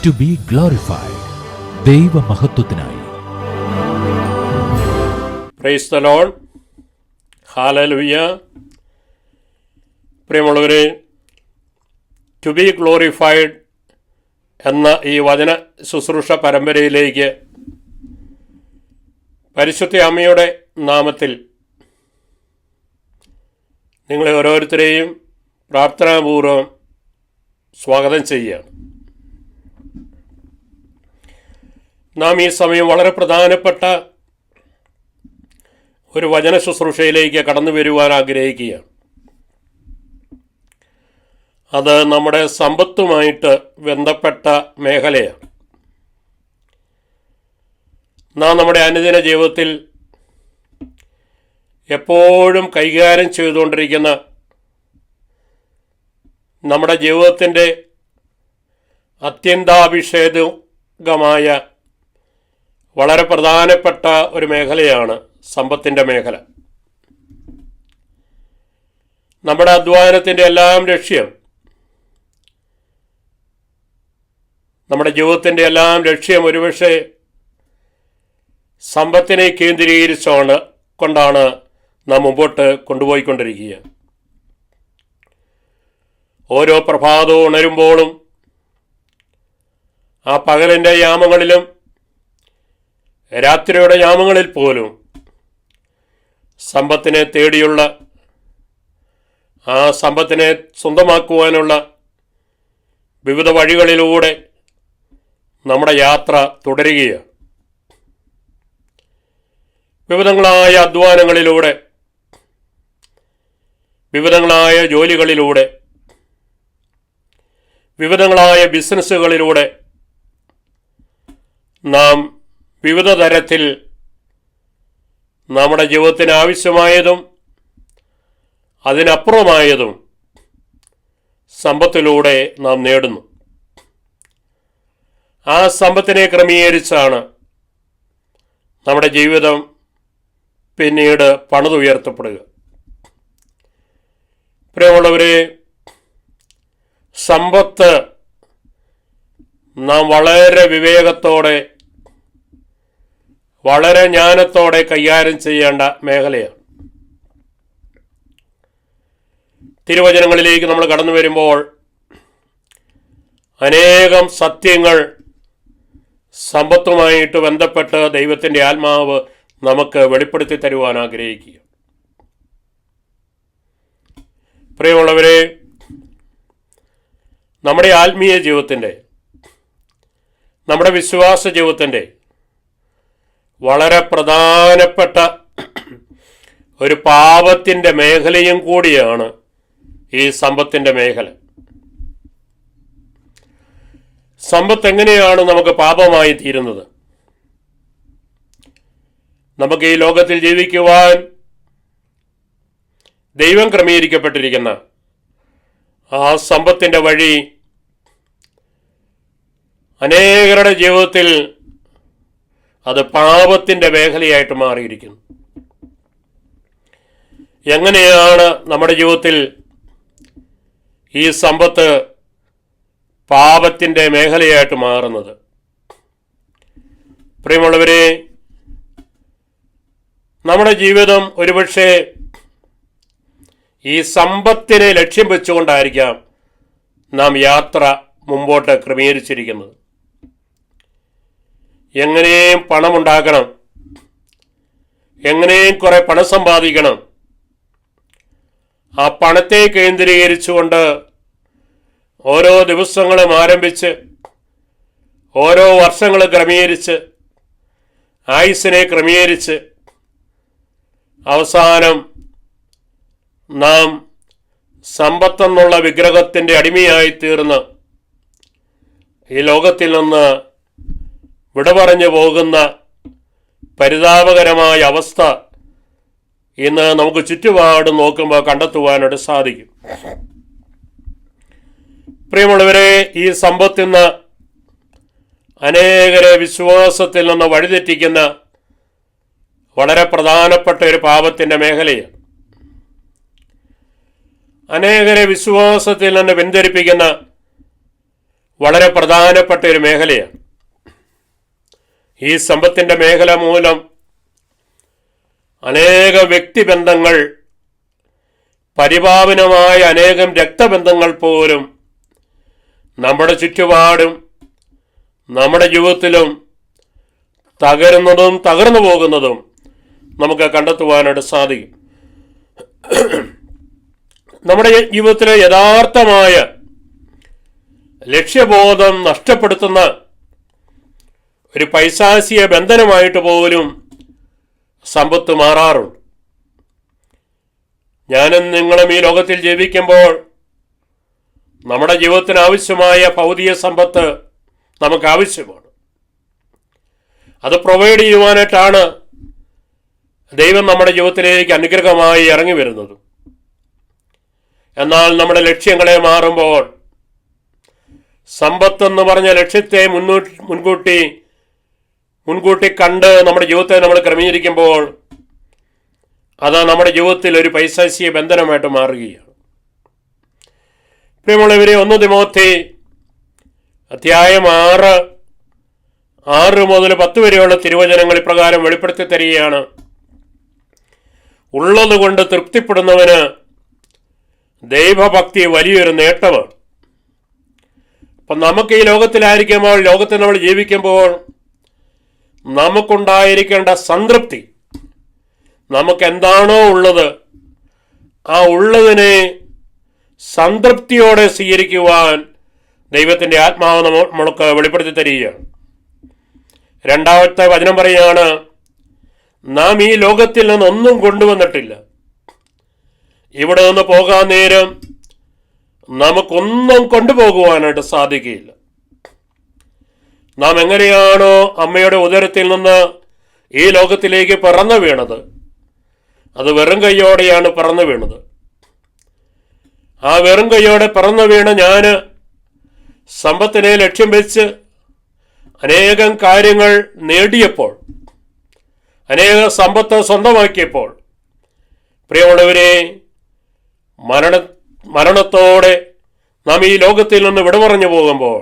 To be glorified, ദൈവമഹത്വത്തിനായി. Praise the Lord. Hallelujah. പ്രിയമുള്ളവരെ, to be glorified എന്ന ഈ വചന ശുശ്രൂഷ പരമ്പരയിലേക്ക് പരിശുദ്ധ അമ്മയുടെ നാമത്തിൽ നിങ്ങളെ ഓരോരുത്തരെയും പ്രാർത്ഥനാപൂർവം സ്വാഗതം ചെയ്യുകയാണ്. നാം ഈ സമയം വളരെ പ്രധാനപ്പെട്ട ഒരു വചന ശുശ്രൂഷയിലേക്ക് കടന്നു വരുവാൻ ആഗ്രഹിക്കുകയാണ്. അത് നമ്മുടെ സമ്പത്തുമായിട്ട് ബന്ധപ്പെട്ട മേഖലയാണ്. നാം നമ്മുടെ അനുദിന ജീവിതത്തിൽ എപ്പോഴും കൈകാര്യം ചെയ്തുകൊണ്ടിരിക്കുന്ന നമ്മുടെ ജീവിതത്തിൻ്റെ അത്യന്താഭിഷേകമായ വളരെ പ്രധാനപ്പെട്ട ഒരു മേഖലയാണ് സമ്പത്തിൻ്റെ മേഖല. നമ്മുടെ അധ്വാനത്തിൻ്റെ എല്ലാം ലക്ഷ്യം, നമ്മുടെ ജീവിതത്തിൻ്റെ എല്ലാം ലക്ഷ്യം ഒരുപക്ഷെ സമ്പത്തിനെ കൊണ്ടാണ് നാം മുമ്പോട്ട് കൊണ്ടുപോയിക്കൊണ്ടിരിക്കുക. ഓരോ പ്രഭാതവും ഉണരുമ്പോഴും ആ പകലിൻ്റെ യാമങ്ങളിലും രാത്രിയുടെ യാമങ്ങളിൽ പോലും സമ്പത്തിനെ തേടിയുള്ള, ആ സമ്പത്തിനെ സ്വന്തമാക്കുവാനുള്ള വിവിധ വഴികളിലൂടെ നമ്മുടെ യാത്ര തുടരുകയാണ്. വിവിധങ്ങളായ അധ്വാനങ്ങളിലൂടെ, വിവിധങ്ങളായ ജോലികളിലൂടെ, വിവിധങ്ങളായ ബിസിനസ്സുകളിലൂടെ നാം വിവിധ തരത്തിൽ നമ്മുടെ ജീവിതത്തിന് ആവശ്യമായതും അതിനപ്പുറമായതും സമ്പത്തിലൂടെ നാം നേടുന്നു. ആ സമ്പത്തിനെ ക്രമീകരിച്ചാണ് നമ്മുടെ ജീവിതം പിന്നീട് പണിതുയർത്തപ്പെടുക. പ്രിയമുള്ളവരെ, സമ്പത്ത് നാം വളരെ വിവേകത്തോടെ, വളരെ ജ്ഞാനത്തോടെ കൈകാര്യം ചെയ്യേണ്ട മേഖലയാണ്. തിരുവചനങ്ങളിലേക്ക് നമ്മൾ കടന്നു വരുമ്പോൾ അനേകം സത്യങ്ങൾ സമ്പത്തുമായിട്ട് ബന്ധപ്പെട്ട് ദൈവത്തിൻ്റെ ആത്മാവ് നമുക്ക് വെളിപ്പെടുത്തി തരുവാൻ ആഗ്രഹിക്കുക. പ്രിയമുള്ളവരെ, നമ്മുടെ ആത്മീയ ജീവിതത്തിൻ്റെ, നമ്മുടെ വിശ്വാസ ജീവിതത്തിൻ്റെ വളരെ പ്രധാനപ്പെട്ട ഒരു പാപത്തിൻ്റെ മേഖലയും കൂടിയാണ് ഈ സമ്പത്തിൻ്റെ മേഖല. സമ്പത്ത് എങ്ങനെയാണ് നമുക്ക് പാപമായി തീരുന്നത്? നമുക്ക് ഈ ലോകത്തിൽ ജീവിക്കുവാൻ ദൈവം ക്രമീകരിക്കപ്പെട്ടിരിക്കുന്ന ആ സമ്പത്തിൻ്റെ വഴി അനേകരുടെ ജീവിതത്തിൽ അത് പാപത്തിൻ്റെ മേഖലയായിട്ട് മാറിയിരിക്കുന്നു. എങ്ങനെയാണ് നമ്മുടെ ജീവിതത്തിൽ ഈ സമ്പത്ത് പാപത്തിൻ്റെ മേഖലയായിട്ട് മാറുന്നത്? പ്രിയമുള്ളവരെ, നമ്മുടെ ജീവിതം ഒരുപക്ഷെ ഈ സമ്പത്തിനെ ലക്ഷ്യം വെച്ചുകൊണ്ടായിരിക്കാം നാം യാത്ര മുമ്പോട്ട് ക്രമീകരിച്ചിരിക്കുന്നത്. എങ്ങനെയും പണമുണ്ടാക്കണം, എങ്ങനെയും കുറെ പണം സമ്പാദിക്കണം, ആ പണത്തെ കേന്ദ്രീകരിച്ചുകൊണ്ട് ഓരോ ദിവസങ്ങളും ആരംഭിച്ച്, ഓരോ വർഷങ്ങൾ ക്രമീകരിച്ച്, ആയുസ്സിനെ ക്രമീകരിച്ച്, അവസാനം നാം സമ്പത്തെന്നുള്ള വിഗ്രഹത്തിൻ്റെ അടിമയായി തീർന്ന് ഈ ലോകത്തിൽ നിന്ന് വിട പറഞ്ഞു പോകുന്ന പരിതാപകരമായ അവസ്ഥ ഇന്ന് നമുക്ക് ചുറ്റുപാടും നോക്കുമ്പോൾ കണ്ടെത്തുവാനായിട്ട് സാധിക്കും. പ്രിയമുള്ളവരെ, ഈ സമ്പത്തിൽ നിന്ന് അനേകരെ വിശ്വാസത്തിൽ നിന്ന് വഴിതെറ്റിക്കുന്ന വളരെ പ്രധാനപ്പെട്ട ഒരു പാപത്തിൻ്റെ മേഖലയാണ്. അനേകരെ വിശ്വാസത്തിൽ നിന്ന് പിന്തിരിപ്പിക്കുന്ന വളരെ പ്രധാനപ്പെട്ട ഒരു മേഖലയാണ്. ഈ സമ്പത്തിൻ്റെ മേഖല മൂലം അനേക വ്യക്തിബന്ധങ്ങൾ, പരിപാവനമായ അനേകം രക്തബന്ധങ്ങൾ പോലും നമ്മുടെ ചുറ്റുപാടും നമ്മുടെ ജീവിതത്തിലും തകരുന്നതും തകർന്നു പോകുന്നതും നമുക്ക് കണ്ടെത്തുവാനായിട്ട് സാധിക്കും. നമ്മുടെ ജീവിതത്തിലെ യഥാർത്ഥമായ ലക്ഷ്യബോധം നഷ്ടപ്പെടുത്തുന്ന ഒരു പൈശാചിക ബന്ധനമായിട്ട് പോലും സമ്പത്ത് മാറാറുണ്ട്. ഞാനും നിങ്ങളും ഈ ലോകത്തിൽ ജീവിക്കുമ്പോൾ നമ്മുടെ ജീവിതത്തിന് ആവശ്യമായ ഭൗതിക സമ്പത്ത് നമുക്ക് ആവശ്യമാണ്. അത് പ്രൊവൈഡ് ചെയ്യുവാനായിട്ടാണ് ദൈവം നമ്മുടെ ജീവിതത്തിലേക്ക് അനുഗ്രഹമായി ഇറങ്ങി വരുന്നത്. എന്നാൽ നമ്മുടെ ലക്ഷ്യങ്ങളെ മാറുമ്പോൾ, സമ്പത്തെന്ന് പറഞ്ഞ ലക്ഷ്യത്തെ മുൻകൂട്ടി കണ്ട് നമ്മുടെ ജീവിതത്തെ നമ്മൾ ക്രമീകരിക്കുമ്പോൾ അത് നമ്മുടെ ജീവിതത്തിൽ ഒരു പൈശാചിക ബന്ധനമായിട്ട് മാറുകയാണ്. പ്രിയമുള്ളവരെ, 1 തിമോത്തി അധ്യായം 6 മുതൽ 10 വരെയുള്ള തിരുവചനങ്ങൾ ഇപ്രകാരം വെളിപ്പെടുത്തി തരികയാണ്. ഉള്ളതുകൊണ്ട് തൃപ്തിപ്പെടുന്നവന് ദൈവഭക്തി വലിയൊരു നേട്ടമാണ്. അപ്പം നമുക്ക് ഈ ലോകത്തിലായിരിക്കുമ്പോൾ, ലോകത്തിൽ നമ്മൾ ജീവിക്കുമ്പോൾ നമുക്കുണ്ടായിരിക്കേണ്ട സംതൃപ്തി, നമുക്ക് എന്താണോ ഉള്ളത് ആ ഉള്ളതിനെ സംതൃപ്തിയോടെ സ്വീകരിക്കുവാൻ ദൈവത്തിൻ്റെ ആത്മാവ് നമ്മൾക്ക് വെളിപ്പെടുത്തി തരികയാണ്. 2-ാമത്തെ വചനം പറയുകയാണ്, നാം ഈ ലോകത്തിൽ നിന്നൊന്നും കൊണ്ടുവന്നിട്ടില്ല. ഇവിടെ നിന്ന് പോകാൻ നേരം നമുക്കൊന്നും കൊണ്ടുപോകുവാനായിട്ട് സാധിക്കുകയില്ല. നാം എങ്ങനെയാണോ അമ്മയുടെ ഉദരത്തിൽ നിന്ന് ഈ ലോകത്തിലേക്ക് പിറന്നു വീണത്, അത് വെറും കൈയോടെയാണ് പിറന്നു വീണത്. ആ വെറും കൈയോടെ പിറന്നു വീണ ഞാൻ സമ്പത്തിനെ ലക്ഷ്യം വെച്ച് അനേകം കാര്യങ്ങൾ നേടിയപ്പോൾ, അനേക സമ്പത്ത് സ്വന്തമാക്കിയപ്പോൾ, പ്രിയമുള്ളവരെ, മരണത്തോടെ നാം ഈ ലോകത്തിൽ നിന്ന് വിടപറഞ്ഞു പോകുമ്പോൾ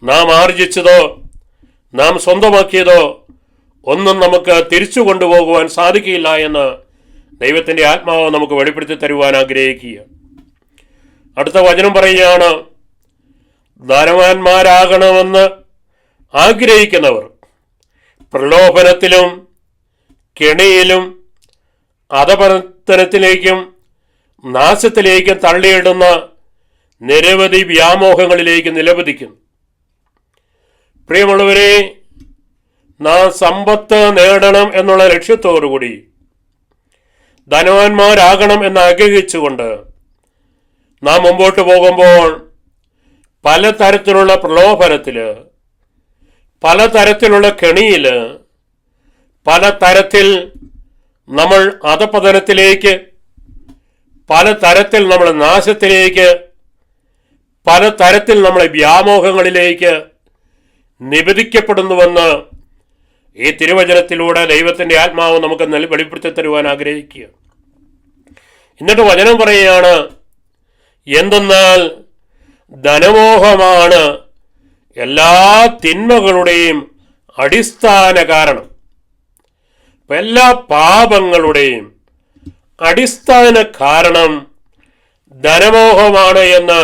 നാം ആർജിച്ചതോ നാം സ്വന്തമാക്കിയതോ ഒന്നും നമുക്ക് തിരിച്ചു കൊണ്ടുപോകുവാൻ സാധിക്കില്ല എന്ന് ദൈവത്തിൻ്റെ ആത്മാവ് നമുക്ക് വെളിപ്പെടുത്തി തരുവാൻ ആഗ്രഹിക്കുക. അടുത്ത വചനം പറയുകയാണ്, ധനവാന്മാരാകണമെന്ന് ആഗ്രഹിക്കുന്നവർ പ്രലോഭനത്തിലും കെണിയിലും അധപതനത്തിലേക്കും നാശത്തിലേക്കും തള്ളിയിടുന്ന നിരവധി വ്യാമോഹങ്ങളിലേക്ക് നിലപതിക്കുന്നു. പ്രിയമുള്ളവരെ, നാം സമ്പത്ത് നേടണം എന്നുള്ള ലക്ഷ്യത്തോടുകൂടി ധനവാന്മാരാകണം എന്ന് ആഗ്രഹിച്ചുകൊണ്ട് നാം മുമ്പോട്ട് പോകുമ്പോൾ പലതരത്തിലുള്ള പ്രലോഭനത്തില്, പലതരത്തിലുള്ള കെണിയില്, പലതരത്തിൽ നമ്മൾ അധപതനത്തിലേക്ക്, പലതരത്തിൽ നമ്മൾ നാശത്തിലേക്ക്, പലതരത്തിൽ നമ്മളെ വ്യാമോഹങ്ങളിലേക്ക് നിബന്ധിക്കപ്പെടുന്നുവെന്ന് ഈ തിരുവചനത്തിലൂടെ ദൈവത്തിൻ്റെ ആത്മാവ് നമുക്ക് വെളിപ്പെടുത്തി തരുവാൻ ആഗ്രഹിക്കുക. എന്നിട്ട് വചനം പറയുകയാണ്, എന്തെന്നാൽ ധനമോഹമാണ് എല്ലാ തിന്മകളുടെയും അടിസ്ഥാന കാരണം. എല്ലാ പാപങ്ങളുടെയും അടിസ്ഥാന കാരണം ധനമോഹമാണ് എന്ന്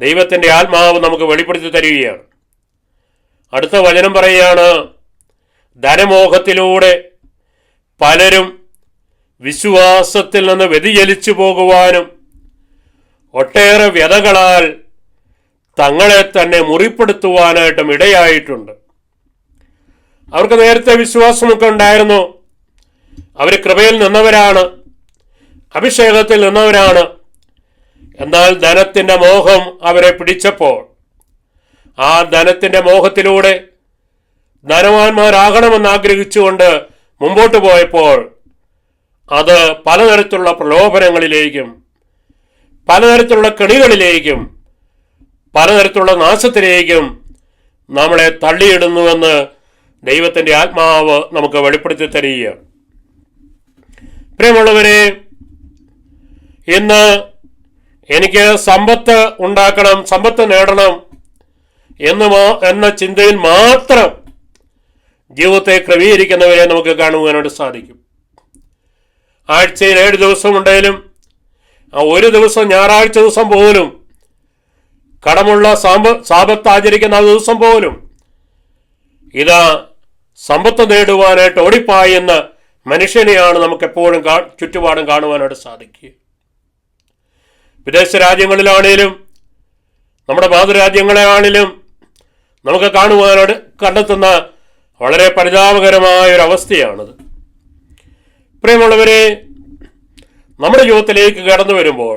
ദൈവത്തിൻ്റെ ആത്മാവ് നമുക്ക് വെളിപ്പെടുത്തി തരികയാണ്. അടുത്ത വചനം പറയുകയാണ്, ധനമോഹത്തിലൂടെ പലരും വിശ്വാസത്തിൽ നിന്ന് വ്യതിചലിച്ചു പോകുവാനും ഒട്ടേറെ വ്യതകളാൽ തങ്ങളെ തന്നെ മുറിപ്പെടുത്തുവാനായിട്ടും ഇടയായിട്ടുണ്ട്. അവർക്ക് നേരത്തെ വിശ്വാസമൊക്കെ ഉണ്ടായിരുന്നു, അവർ കൃപയിൽ നിന്നവരാണ്, അഭിഷേകത്തിൽ നിന്നവരാണ്. എന്നാൽ ധനത്തിൻ്റെ മോഹം അവരെ പിടിച്ചപ്പോൾ ആ ധനത്തിൻ്റെ മോഹത്തിലൂടെ ധനവാന്മാരാകണമെന്ന് ആഗ്രഹിച്ചുകൊണ്ട് മുമ്പോട്ട് പോയപ്പോൾ അത് പലതരത്തിലുള്ള പ്രലോഭനങ്ങളിലേക്കും പലതരത്തിലുള്ള കെണികളിലേക്കും പലതരത്തിലുള്ള നാശത്തിലേക്കും നമ്മളെ തള്ളിയിടുന്നുവെന്ന് ദൈവത്തിൻ്റെ ആത്മാവ് നമുക്ക് വെളിപ്പെടുത്തി തരികയാണ്. പ്രിയമുള്ളവരെ, ഇന്ന് എനിക്ക് സമ്പത്ത് ഉണ്ടാക്കണം, സമ്പത്ത് നേടണം എന്ന ചിന്തയിൽ മാത്രം ജീവിതത്തെ ക്രമീകരിക്കുന്നവരെ നമുക്ക് കാണുവാനായിട്ട് സാധിക്കും. ആഴ്ചയിൽ 7 ദിവസമുണ്ടെങ്കിലും ആ ഒരു ദിവസം, ഞായറാഴ്ച ദിവസം പോലും, കടമുള്ള സാപത്ത് ആചരിക്കുന്ന ആ ദിവസം പോലും ഇതാ സമ്പത്ത് നേടുവാനായിട്ട് ഓടിപ്പായുന്ന മനുഷ്യനെയാണ് നമുക്ക് എപ്പോഴും ചുറ്റുപാടും കാണുവാനായിട്ട് സാധിക്കുക. വിദേശ രാജ്യങ്ങളിലാണേലും നമ്മുടെ മാതൃരാജ്യങ്ങളാണേലും നമുക്ക് കാണുവാനായിട്ട് കണ്ടെത്തുന്ന വളരെ പരിതാപകരമായ ഒരു അവസ്ഥയാണത്. പ്രിയമുള്ളവരെ, നമ്മുടെ ജീവിതത്തിലേക്ക് കടന്നു വരുമ്പോൾ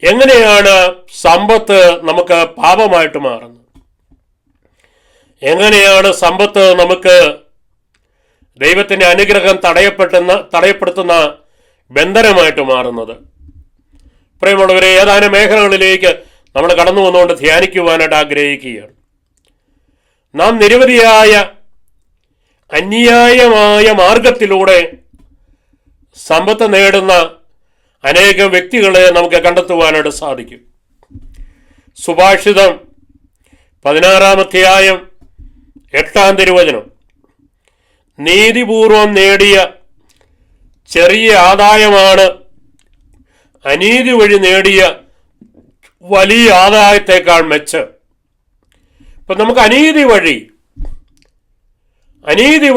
എങ്ങനെയാണ് സമ്പത്ത് നമുക്ക് പാപമായിട്ട് മാറുന്നത്? എങ്ങനെയാണ് സമ്പത്ത് നമുക്ക് ദൈവത്തിൻ്റെ അനുഗ്രഹം തടയപ്പെടുത്തുന്ന ബന്ധനമായിട്ട് മാറുന്നത്? പ്രിയമുള്ളവരെ, ഏതാനും മേഖലകളിലേക്ക് നമ്മൾ കടന്നു വന്നുകൊണ്ട് ധ്യാനിക്കുവാനായിട്ട് ആഗ്രഹിക്കുകയാണ്. നാം നിരവധിയായ അന്യായമായ മാർഗത്തിലൂടെ സമ്പത്ത് നേടുന്ന അനേകം വ്യക്തികളെ നമുക്ക് കണ്ടെത്തുവാനായിട്ട് സാധിക്കും. സുഭാഷിതം 16-ാം അധ്യായം 8-ാം തിരുവചനം, നീതിപൂർവം നേടിയ ചെറിയ ആദായമാണ് അനീതി വഴി നേടിയ വലിയ ആദായത്തേക്കാൾ മെച്ചം. ഇപ്പം നമുക്ക് അനീതി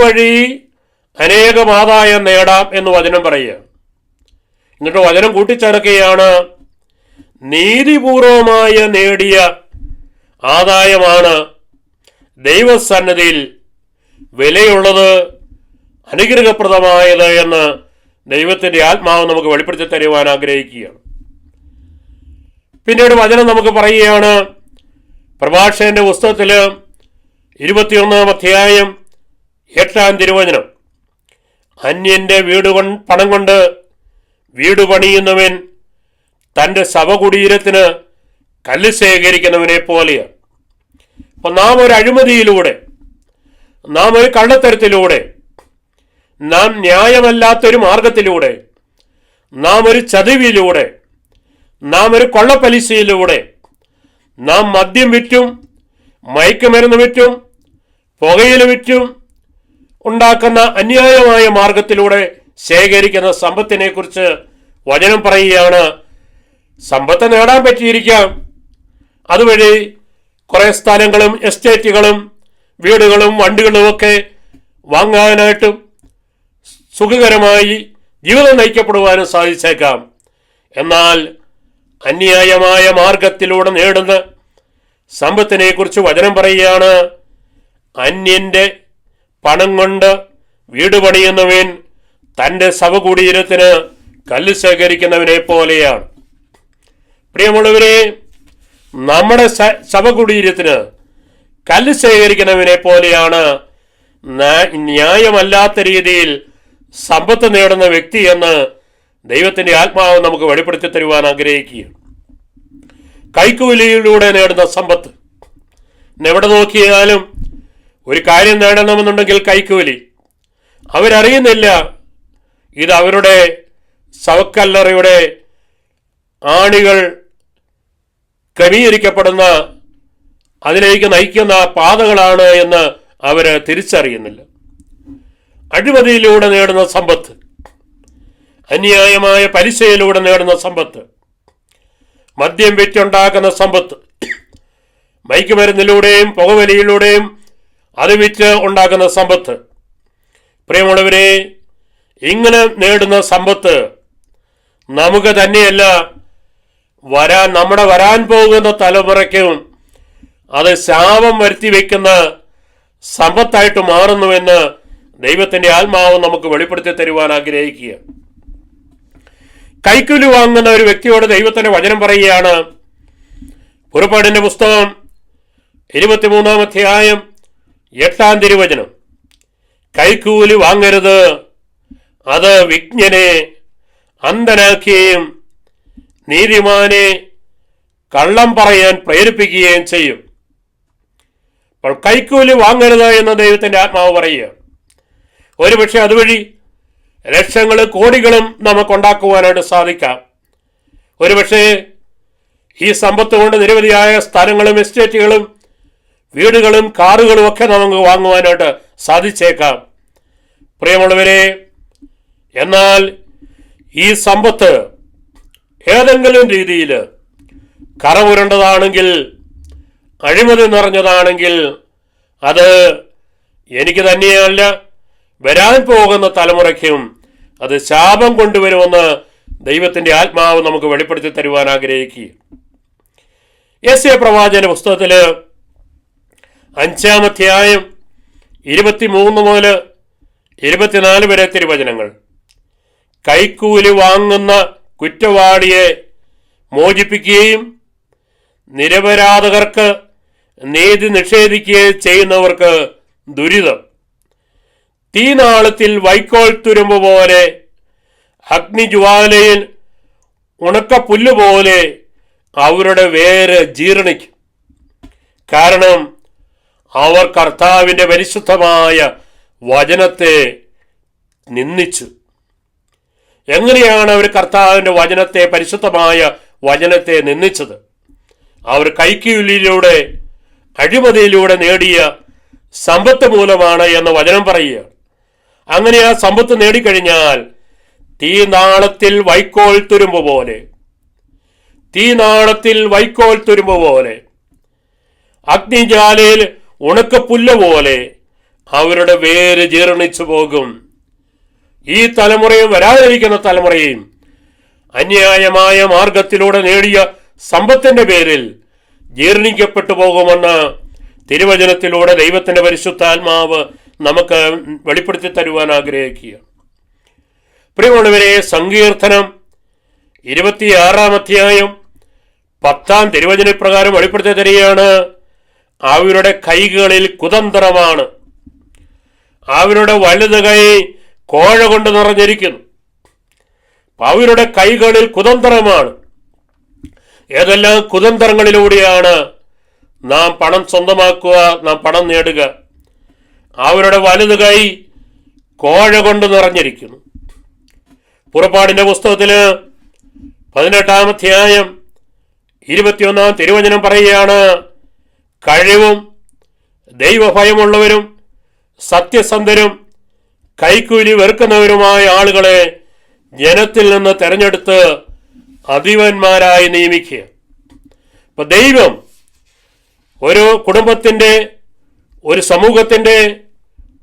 വഴി അനേകം ആദായം നേടാം എന്ന് വചനം പറയുക. എന്നിട്ട് വചനം കൂട്ടിച്ചേർക്കുകയാണ്, നീതിപൂർവമായ നേടിയ ആദായമാണ് ദൈവസന്നിധിയിൽ വിലയുള്ളത്, അനുഗ്രഹപ്രദമായത് എന്ന് ദൈവത്തിൻ്റെ ആത്മാവ് നമുക്ക് വെളിപ്പെടുത്തി തരുവാൻ ആഗ്രഹിക്കുകയാണ്. പിന്നീട് വചനം നമുക്ക് പറയുകയാണ്, പ്രഭാഷകന്റെ പുസ്തകത്തിൽ 21-ാം അധ്യായം 8-ാം തിരുവചനം, അന്യന്റെ പണം കൊണ്ട് വീട് പണിയുന്നവൻ തൻ്റെ ശവകുടീരത്തിന് കല്ല് ശേഖരിക്കുന്നവനെ പോലെയാണ്. അപ്പം നാം ഒരു അഴിമതിയിലൂടെ, നാം ഒരു കള്ളത്തരത്തിലൂടെ, നാം ന്യായമല്ലാത്തൊരു മാർഗത്തിലൂടെ, നാം ഒരു ചതിവിലൂടെ, നാം ഒരു കൊള്ളപ്പലിശയിലൂടെ, നാം മദ്യം വിറ്റും മയക്കുമരുന്ന് വിറ്റും പുകയില വിറ്റും ഉണ്ടാക്കുന്ന അന്യായമായ മാർഗത്തിലൂടെ ശേഖരിക്കുന്ന സമ്പത്തിനെ കുറിച്ച് വചനം പറയുകയാണ്. സമ്പത്ത് നേടാൻ പറ്റിയിരിക്കാം, അതുവഴി കുറേ സ്ഥലങ്ങളും എസ്റ്റേറ്റുകളും വീടുകളും വണ്ടികളും ഒക്കെ വാങ്ങാനായിട്ടും സുഖകരമായി ജീവിതം നയിക്കപ്പെടുവാനും സാധിച്ചേക്കാം. എന്നാൽ അന്യായമായ മാർഗത്തിലൂടെ നേടുന്ന സമ്പത്തിനെ കുറിച്ച് വചനം പറയുകയാണ്, അന്യന്റെ പണം കൊണ്ട് വീട് പണിയുന്നവൻ തൻ്റെ ശവകുടീരത്തിന് കല്ല് ശേഖരിക്കുന്നവനെ പോലെയാണ്. പ്രിയമുള്ളവരെ, നമ്മുടെ ശവകുടീരത്തിന് കല്ല് ശേഖരിക്കുന്നവനെ പോലെയാണ് ന്യായമല്ലാത്ത രീതിയിൽ സമ്പത്ത് നേടുന്ന വ്യക്തി എന്ന് ദൈവത്തിൻ്റെ ആത്മാവ് നമുക്ക് വെളിപ്പെടുത്തി തരുവാൻ ആഗ്രഹിക്കുകയാണ്. കൈക്കൂലിയിലൂടെ നേടുന്ന സമ്പത്ത്, എവിടെ നോക്കിയാലും ഒരു കാര്യം നേടണമെന്നുണ്ടെങ്കിൽ കൈക്കൂലി. അവരറിയുന്നില്ല ഇത് അവരുടെ ശവക്കല്ലറയുടെ ആണികൾ ക്രമീകരിക്കപ്പെടുന്ന, അതിലേക്ക് നയിക്കുന്ന പാതകളാണ് എന്ന് അവർ തിരിച്ചറിയുന്നില്ല. അഴിമതിയിലൂടെ നേടുന്ന സമ്പത്ത്, അന്യായമായ പലിശയിലൂടെ നേടുന്ന സമ്പത്ത്, മദ്യം വിറ്റുണ്ടാക്കുന്ന സമ്പത്ത്, മയക്കുമരുന്നിലൂടെയും പുകവലിയിലൂടെയും അത് വിറ്റ് ഉണ്ടാക്കുന്ന സമ്പത്ത്. പ്രിയമുള്ളവരെ, ഇങ്ങനെ നേടുന്ന സമ്പത്ത് നമുക്ക് തന്നെയല്ല, നമ്മുടെ വരാൻ പോകുന്ന തലമുറയ്ക്കും അത് ശാപം വരുത്തി വയ്ക്കുന്ന സമ്പത്തായിട്ട് മാറുന്നുവെന്ന് ദൈവത്തിൻ്റെ ആത്മാവ് നമുക്ക് വെളിപ്പെടുത്തി തരുവാൻ ആഗ്രഹിക്കുക. കൈക്കൂലി വാങ്ങുന്ന ഒരു വ്യക്തിയോട് ദൈവത്തിൻ്റെ വചനം പറയുകയാണ്. പുറപ്പാടിൻ്റെ പുസ്തകം 23-ാം അധ്യായം 8-ാം തിരുവചനം, കൈക്കൂലി വാങ്ങരുത്, അത് വിജ്ഞനെ അന്ധനാക്കുകയും നീതിമാനെ കള്ളം പറയാൻ പ്രേരിപ്പിക്കുകയും ചെയ്യും. അപ്പോൾ കൈക്കൂലി വാങ്ങരുത് എന്ന് ദൈവത്തിൻ്റെ ആത്മാവ് പറയുക. ഒരുപക്ഷെ അതുവഴി ലക്ഷങ്ങളും കോടികളും നമുക്കുണ്ടാക്കുവാനായിട്ട് സാധിക്കാം. ഒരുപക്ഷെ ഈ സമ്പത്ത് കൊണ്ട് നിരവധിയായ സ്ഥലങ്ങളും എസ്റ്റേറ്റുകളും വീടുകളും കാറുകളും ഒക്കെ നമുക്ക് വാങ്ങുവാനായിട്ട് സാധിച്ചേക്കാം. പ്രിയമുള്ളവരെ, എന്നാൽ ഈ സമ്പത്ത് ഏതെങ്കിലും രീതിയിൽ കറപുരണ്ടതാണെങ്കിൽ, അഴിമതി നിറഞ്ഞതാണെങ്കിൽ, അത് എനിക്ക് തന്നെയല്ല വരാൻ പോകുന്ന തലമുറയ്ക്കും അത് ശാപം കൊണ്ടുവരുമെന്ന് ദൈവത്തിൻ്റെ ആത്മാവ് നമുക്ക് വെളിപ്പെടുത്തി തരുവാൻ ആഗ്രഹിക്കുക. യെശയ്യാ പ്രവാചകന്റെ പുസ്തകത്തിൽ 5-ാം അധ്യായം 23 മുതൽ 24 വരെ തിരുവചനങ്ങൾ. കൈക്കൂലി വാങ്ങുന്ന കുറ്റവാളിയെ മോചിപ്പിക്കുകയും നിരപരാധകർക്ക് നീതി നിഷേധിക്കുകയും ചെയ്യുന്നവർക്ക് ദുരിതം. തീനാളത്തിൽ വൈക്കോൽ തുരുമ്പ് പോലെ, അഗ്നിജ്വാലയിൽ ഉണക്കപ്പുല്ലുപോലെ അവരുടെ വേര് ജീർണിക്കും. കാരണം അവർ കർത്താവിൻ്റെ പരിശുദ്ധമായ വചനത്തെ നിന്ദിച്ചു. എങ്ങനെയാണ് അവർ കർത്താവിൻ്റെ വചനത്തെ, പരിശുദ്ധമായ വചനത്തെ നിന്ദിച്ചത്? അവർ കൈക്കൂലിയിലൂടെ, അഴിമതിയിലൂടെ നേടിയ സമ്പത്ത് മൂലമാണ് എന്ന് വചനം പറയുക. അങ്ങനെ ആ സമ്പത്ത് നേടിക്കഴിഞ്ഞാൽ തീനാളത്തിൽ വൈക്കോൽ തുരുമ്പ് പോലെ, തീനാളത്തിൽ വൈക്കോൽ തുരുമ്പ് പോലെ, അഗ്നിജ്വാലയിൽ ഉണക്കപ്പുല്ല് പോലെ അവരുടെ വേര് ജീർണിച്ചു പോകും. ഈ തലമുറയും വരാതിരിക്കുന്ന തലമുറയും അന്യായമായ മാർഗത്തിലൂടെ നേടിയ സമ്പത്തിന്റെ പേരിൽ ജീർണിക്കപ്പെട്ടു പോകുമെന്ന് തിരുവചനത്തിലൂടെ ദൈവത്തിന്റെ പരിശുദ്ധാത്മാവ് നമുക്ക് വെളിപ്പെടുത്തി തരുവാൻ ആഗ്രഹിക്കുക. പ്രിയമുള്ളവരെ, സങ്കീർത്തനം 26-ാം അധ്യായം 10-ാം തിരുവചനപ്രകാരം വെളിപ്പെടുത്തി തരികയാണ്. അവരുടെ കൈകളിൽ കുതന്ത്രമാണ്, അവരുടെ വലത് കൈ കോഴ കൊണ്ട് നിറഞ്ഞിരിക്കുന്നു. അവരുടെ കൈകളിൽ കുതന്ത്രമാണ്. ഏതെല്ലാം കുതന്ത്രങ്ങളിലൂടെയാണ് നാം പണം സ്വന്തമാക്കുക, നാം പണം നേടുക? അവരുടെ വലത് കൈ കോഴ കൊണ്ട് നിറഞ്ഞിരിക്കുന്നു. പുറപ്പാടിന്റെ പുസ്തകത്തില് 18-ാം അധ്യായം 21-ാം തിരുവചനം പറയുകയാണ്, കഴിവും ദൈവഭയമുള്ളവരും സത്യസന്ധരും കൈക്കൂലി വെറുക്കുന്നവരുമായ ആളുകളെ ജനത്തിൽ നിന്ന് തെരഞ്ഞെടുത്ത് അധിപന്മാരായി നിയമിക്കുക. ഇപ്പൊ ദൈവം ഒരു കുടുംബത്തിൻ്റെ, ഒരു സമൂഹത്തിൻ്റെ,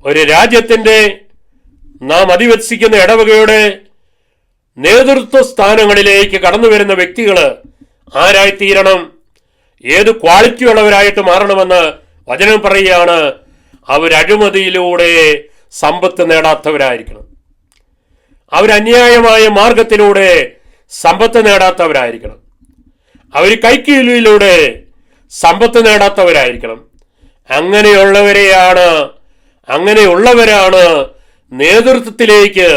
ഒരു രാജ്യത്തിൻ്റെ, നാം അധിവസിക്കുന്ന ഇടവകയുടെ നേതൃത്വ സ്ഥാനങ്ങളിലേക്ക് കടന്നു വരുന്ന വ്യക്തികൾ ആരായിത്തീരണം, ഏത് ക്വാളിറ്റി ഉള്ളവരായിട്ട് മാറണമെന്ന് വചനം പറയുകയാണ്. അവർ അഴിമതിയിലൂടെ സമ്പത്ത് നേടാത്തവരായിരിക്കണം. അവരന്യായമായ മാർഗത്തിലൂടെ സമ്പത്ത് നേടാത്തവരായിരിക്കണം. അവർ കൈക്കൂലിയിലൂടെ സമ്പത്ത് നേടാത്തവരായിരിക്കണം. അങ്ങനെയുള്ളവരാണ് നേതൃത്വത്തിലേക്ക്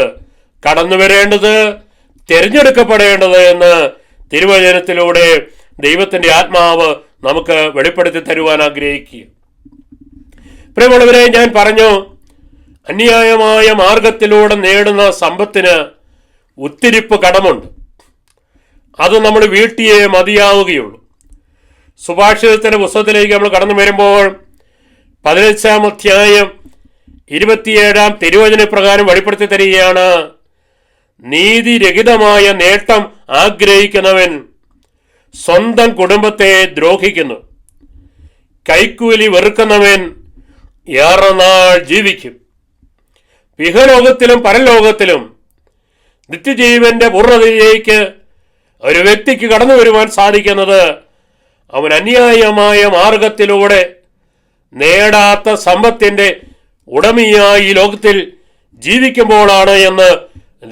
കടന്നു വരേണ്ടത്, തിരഞ്ഞെടുക്കപ്പെടേണ്ടത് എന്ന് തിരുവചനത്തിലൂടെ ദൈവത്തിന്റെ ആത്മാവ് നമുക്ക് വെളിപ്പെടുത്തി തരുവാൻ ആഗ്രഹിക്കുക. പ്രിയമുള്ളവരെ, ഞാൻ പറഞ്ഞു, അന്യായമായ മാർഗത്തിലൂടെ നേടുന്ന സമ്പത്തിന് ഉത്തിരിപ്പ് കടമുണ്ട്. അത് നമ്മൾ വീട്ടിയേ മതിയാവുകയുള്ളൂ. സുഭാഷിതത്തിന്റെ പുസ്തകത്തിലേക്ക് നമ്മൾ കടന്നു വരുമ്പോൾ 15-ാം അധ്യായം 27-ാം തിരുവചനപ്രകാരം വെളിപ്പെടുത്തി തരികയാണ്, നീതിരഹിതമായ നേട്ടം ആഗ്രഹിക്കുന്നവൻ സ്വന്തം കുടുംബത്തെ ദ്രോഹിക്കുന്നു. കൈക്കൂലി വെറുക്കുന്നവൻ ഏറെ നാൾ ജീവിക്കും. ഇഹലോകത്തിലും പരലോകത്തിലും നിത്യജീവന്റെ പൂർണ്ണതയിലേക്ക് ഒരു വ്യക്തിക്ക് കടന്നു വരുവാൻ സാധിക്കുന്നത് അവൻ അന്യായമായ മാർഗത്തിലൂടെ നേടാത്ത സമ്പത്തിന്റെ ഉടമയായി ഈ ലോകത്തിൽ ജീവിക്കുമ്പോഴാണ് എന്ന്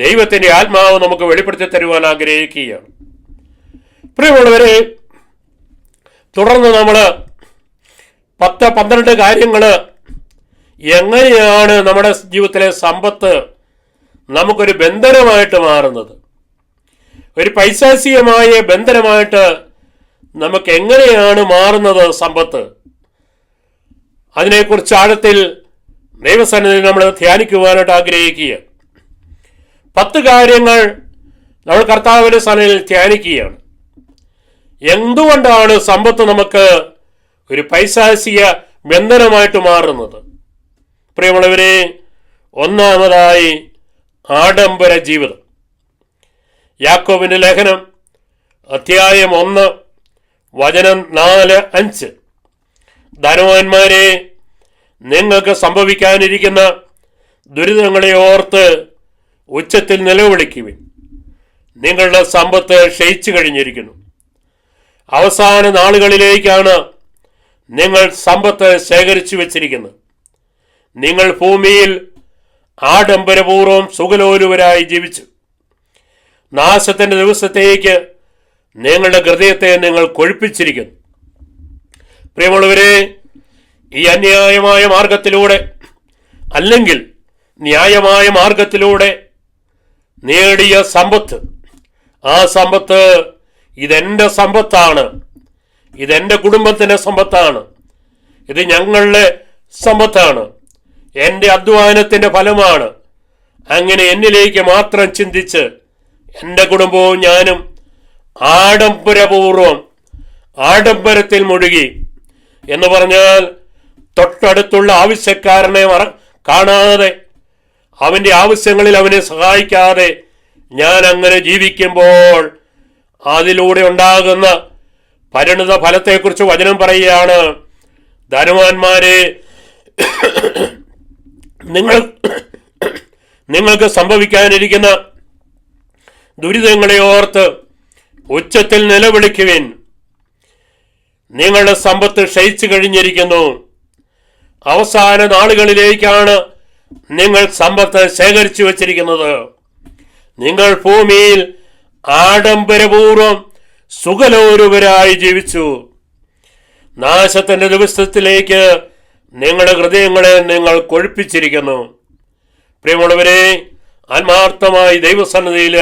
ദൈവത്തിന്റെ ആത്മാവ് നമുക്ക് വെളിപ്പെടുത്തി തരുവാൻ ആഗ്രഹിക്കുകയാണ്. പ്രിയമുള്ളവരെ, തുടർന്ന് നമ്മൾ 10-12 കാര്യങ്ങൾ എങ്ങനെയാണ് നമ്മുടെ ജീവിതത്തിലെ സമ്പത്ത് നമുക്കൊരു ബന്ധനമായിട്ട് മാറുന്നത്, ഒരു പൈശാചികമായ ബന്ധനമായിട്ട് നമുക്ക് എങ്ങനെയാണ് മാറുന്നത് സമ്പത്ത്, അതിനെക്കുറിച്ച് ആഴത്തിൽ ദൈവസന്നിധിയിൽ നമ്മൾ ധ്യാനിക്കുവാനായിട്ട് ആഗ്രഹിക്കുക. 10 കാര്യങ്ങൾ നമ്മൾ കർത്താവിന്റെ സന്നിധിയിൽ ധ്യാനിക്കുകയാണ്. എന്തുകൊണ്ടാണ് സമ്പത്ത് നമുക്ക് ഒരു പൈശാചിക ബന്ധനമായിട്ട് മാറുന്നത്. പ്രിയമുള്ളവരെ, ഒന്നാമതായി ആഡംബര ജീവിതം. യാക്കോബിന്റെ ലേഖനം അധ്യായം 1 വചനം 4-5. ധനവാന്മാരെ, നിങ്ങൾക്ക് സംഭവിക്കാനിരിക്കുന്ന ദുരിതങ്ങളെ ഓർത്ത് ഉച്ചത്തിൽ നിലവിളിക്കുവിൻ. നിങ്ങളുടെ സമ്പത്ത് ക്ഷയിച്ചു കഴിഞ്ഞിരിക്കുന്നു. അവസാന നാളുകളിലേക്കാണ് നിങ്ങൾ സമ്പത്ത് ശേഖരിച്ചു വച്ചിരിക്കുന്നത്. നിങ്ങൾ ഭൂമിയിൽ ആഡംബരപൂർവ്വം സുഖലോലുപരായി ജീവിച്ചു. നാശത്തിന്റെ ദിവസത്തേക്ക് നിങ്ങളുടെ ഹൃദയത്തെ നിങ്ങൾ കൊഴുപ്പിച്ചിരിക്കുന്നു. പ്രിയമുള്ളവരെ, ഈ അന്യായമായ മാർഗത്തിലൂടെ അല്ലെങ്കിൽ ന്യായമായ മാർഗത്തിലൂടെ നേടിയ സമ്പത്ത്, ആ സമ്പത്ത് ഇതെൻ്റെ സമ്പത്താണ്, ഇതെൻ്റെ കുടുംബത്തിൻ്റെ സമ്പത്താണ്, ഇത് ഞങ്ങളുടെ സമ്പത്താണ്, എൻ്റെ അധ്വാനത്തിൻ്റെ ഫലമാണ്. അങ്ങനെ എന്നിലേക്ക് മാത്രം ചിന്തിച്ച് എൻ്റെ കുടുംബവും ഞാനും ആഡംബരത്തിൽ മുഴുകി. എന്ന് പറഞ്ഞാൽ തൊട്ടടുത്തുള്ള ആവശ്യക്കാരനെ കാണാതെ, അവൻ്റെ ആവശ്യങ്ങളിൽ അവനെ സഹായിക്കാതെ ഞാൻ അങ്ങനെ ജീവിക്കുമ്പോൾ അതിലൂടെ ഉണ്ടാകുന്ന പരിണിത ഫലത്തെക്കുറിച്ച് വചനം പറയുകയാണ്. ധനവാന്മാരെ, നിങ്ങൾക്ക് സംഭവിക്കാനിരിക്കുന്ന ദുരിതങ്ങളെ ഓർത്ത് ഉച്ചത്തിൽ നിലവിളിക്കുവിൻ. നിങ്ങളുടെ സമ്പത്ത് ക്ഷയിച്ചു കഴിഞ്ഞിരിക്കുന്നു. അവസാന നാളുകളിലേക്കാണ് നിങ്ങൾ സമ്പത്ത് ശേഖരിച്ചു വച്ചിരിക്കുന്നത്. നിങ്ങൾ ഭൂമിയിൽ ആഡംബരപൂർവ്വം സുഖലോലുപരായി ജീവിച്ചു. നാശത്തിന്റെ ദിവസത്തിലേക്ക് നിങ്ങളുടെ ഹൃദയങ്ങളെ നിങ്ങൾ കൊഴുപ്പിച്ചിരിക്കുന്നു. പ്രിയമുള്ളവരെ, ആത്മാർത്ഥമായി ദൈവസന്നിധിയിൽ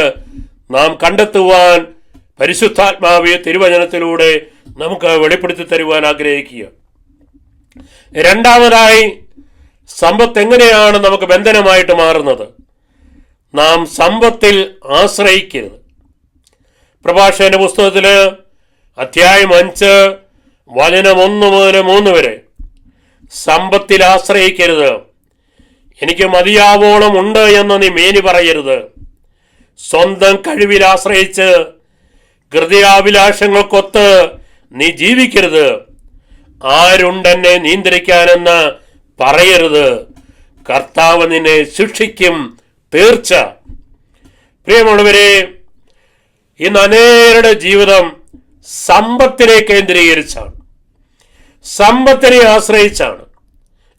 നാം കണ്ടെത്തുവാൻ പരിശുദ്ധാത്മാവിയെ തിരുവചനത്തിലൂടെ നമുക്ക് വെളിപ്പെടുത്തി തരുവാൻ ആഗ്രഹിക്കുക. രണ്ടാമതായി, സമ്പത്ത് എങ്ങനെയാണ് നമുക്ക് ബന്ധനമായിട്ട് മാറുന്നത്? നാം സമ്പത്തിൽ ആശ്രയിക്കരുത്. പ്രഭാഷകന്റെ പുസ്തകത്തില് അധ്യായം 5 വചനം 1 മുതൽ 3 വരെ, സമ്പത്തിൽ ആശ്രയിക്കരുത്. എനിക്ക് മതിയാവോളം ഉണ്ട് എന്ന് നീ മേനി പറയരുത്. സ്വന്തം കഴിവിൽ ആശ്രയിച്ച് ഹൃദയാഭിലാഷങ്ങൾക്കൊത്ത് നീ ജീവിക്കരുത്. ആരുണ്ടെന്നെ നിയന്ത്രിക്കാനെന്ന് പറയരുത്. കർത്താവ് നിന്നെ ശിക്ഷിക്കും, തീർച്ച. പ്രിയമുള്ളവരെ, ഇന്ന് അനേകരുടെ ജീവിതം സമ്പത്തിനെ കേന്ദ്രീകരിച്ചാണ്, സമ്പത്തിനെ ആശ്രയിച്ചാണ്.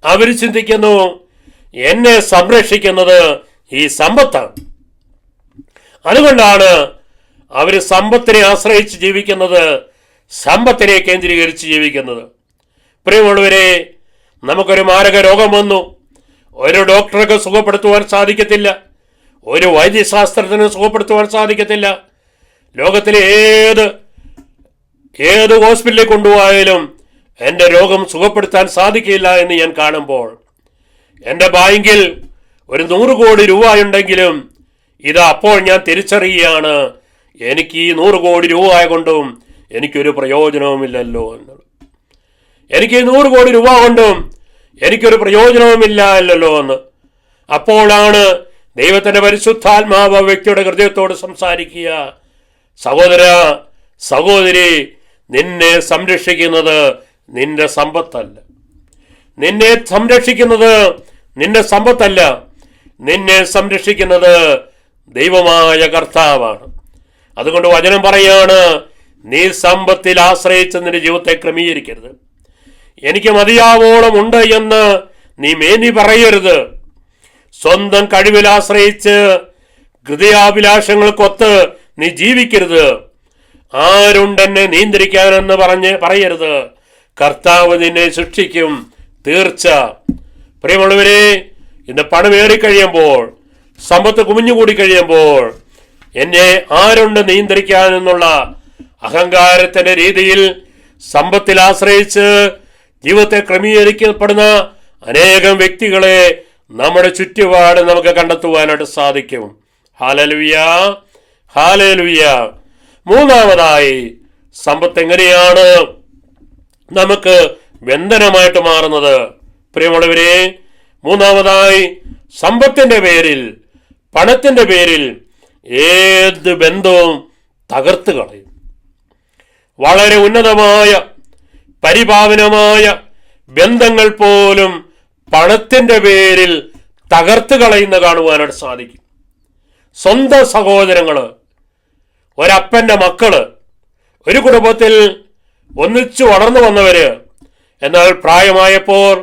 അവർ ചിന്തിക്കുന്നു, എന്നെ സംരക്ഷിക്കുന്നത് ഈ സമ്പത്താണ്. അതുകൊണ്ടാണ് അവർ സമ്പത്തിനെ ആശ്രയിച്ച് ജീവിക്കുന്നത്, സമ്പത്തിനെ കേന്ദ്രീകരിച്ച് ജീവിക്കുന്നത്. പ്രിയമുള്ളവരെ, നമുക്കൊരു മാരക രോഗം വന്നു, ഒരു ഡോക്ടർക്ക് സുഖപ്പെടുത്തുവാൻ സാധിക്കത്തില്ല, ഒരു വൈദ്യശാസ്ത്രത്തിന് സുഖപ്പെടുത്തുവാൻ സാധിക്കത്തില്ല. ലോകത്തിലെ ഏത് ഹോസ്പിറ്റലിൽ കൊണ്ടുപോയാലും എൻ്റെ രോഗം സുഖപ്പെടുത്താൻ സാധിക്കില്ല എന്ന് ഞാൻ കാണുമ്പോൾ, എൻ്റെ ബാങ്കിൽ ഒരു 100 കോടി രൂപ ഉണ്ടെങ്കിലും അപ്പോൾ ഞാൻ തിരിച്ചറിയുകയാണ്, എനിക്ക് ഈ 100 കോടി രൂപ കൊണ്ടും എനിക്കൊരു പ്രയോജനവുമില്ലല്ലോ എന്നുള്ളത്. എനിക്ക് ഈ 100 കോടി രൂപ കൊണ്ടും എനിക്കൊരു പ്രയോജനവുമില്ലല്ലോ എന്ന്. അപ്പോഴാണ് ദൈവത്തിൻ്റെ പരിശുദ്ധാത്മാവ് വ്യക്തിയുടെ ഹൃദയത്തോട് സംസാരിക്കുക, സഹോദര സഹോദരി, നിന്നെ സംരക്ഷിക്കുന്നത് നിന്റെ സമ്പത്തല്ല, നിന്നെ സംരക്ഷിക്കുന്നത് നിന്റെ സമ്പത്തല്ല, നിന്നെ സംരക്ഷിക്കുന്നത് ദൈവമായ കർത്താവാണ്. അതുകൊണ്ട് വചനം പറയാണ്, നീ സമ്പത്തിൽ ആശ്രയിച്ച് നിന്റെ ജീവിതത്തെ ക്രമീകരിക്കരുത്. എനിക്ക് മതിയാവോളം ഉണ്ട് എന്ന് നീ മേനി പറയരുത്. സ്വന്തം കഴിവിൽ ആശ്രയിച്ച് ഹൃദയാഭിലാഷങ്ങൾക്കൊത്ത് നീ ജീവിക്കരുത്. ആരുണ്ടെന്നെ നിയന്ത്രിക്കാനെന്ന് പറയരുത്. കർത്താവ് നിന്നെ ശിക്ഷിക്കും, തീർച്ച. പ്രിയമുള്ളവരെ, ഇന്ന് പണമേറിക്കഴിയുമ്പോൾ, സമ്പത്ത് കുമിഞ്ഞുകൂടി കഴിയുമ്പോൾ, എന്നെ ആരുണ്ട് നിയന്ത്രിക്കാനെന്നുള്ള അഹങ്കാരത്തിന്റെ രീതിയിൽ സമ്പത്തിൽ ആശ്രയിച്ച് ജീവിതത്തെ ക്രമീകരിക്കപ്പെടുന്ന അനേകം വ്യക്തികളെ നമ്മുടെ ചുറ്റുപാട് നമുക്ക് കണ്ടെത്തുവാനായിട്ട് സാധിക്കും. Hallelujah, hallelujah. മൂന്നാമതായി, സമ്പത്ത് എങ്ങനെയാണ് നമുക്ക് ബന്ധനമായിട്ട് മാറുന്നത്. പ്രിയമുള്ളവരെ, മൂന്നാമതായി സമ്പത്തിന്റെ പേരിൽ, പണത്തിന്റെ പേരിൽ ഏത് ബന്ധവും തകർത്ത് കളയും. വളരെ ഉന്നതമായ പരിപാവനമായ ബന്ധങ്ങൾ പോലും പണത്തിന്റെ പേരിൽ തകർത്ത് കളയുന്ന കാണുവാനായിട്ട് സാധിക്കും. സ്വന്തം സഹോദരങ്ങള്, ഒരപ്പന്റെ മക്കള്, ഒരു കുടുംബത്തിൽ ഒന്നിച്ചു വളർന്നു വന്നവര്, എന്നാൽ പ്രായമായപ്പോൾ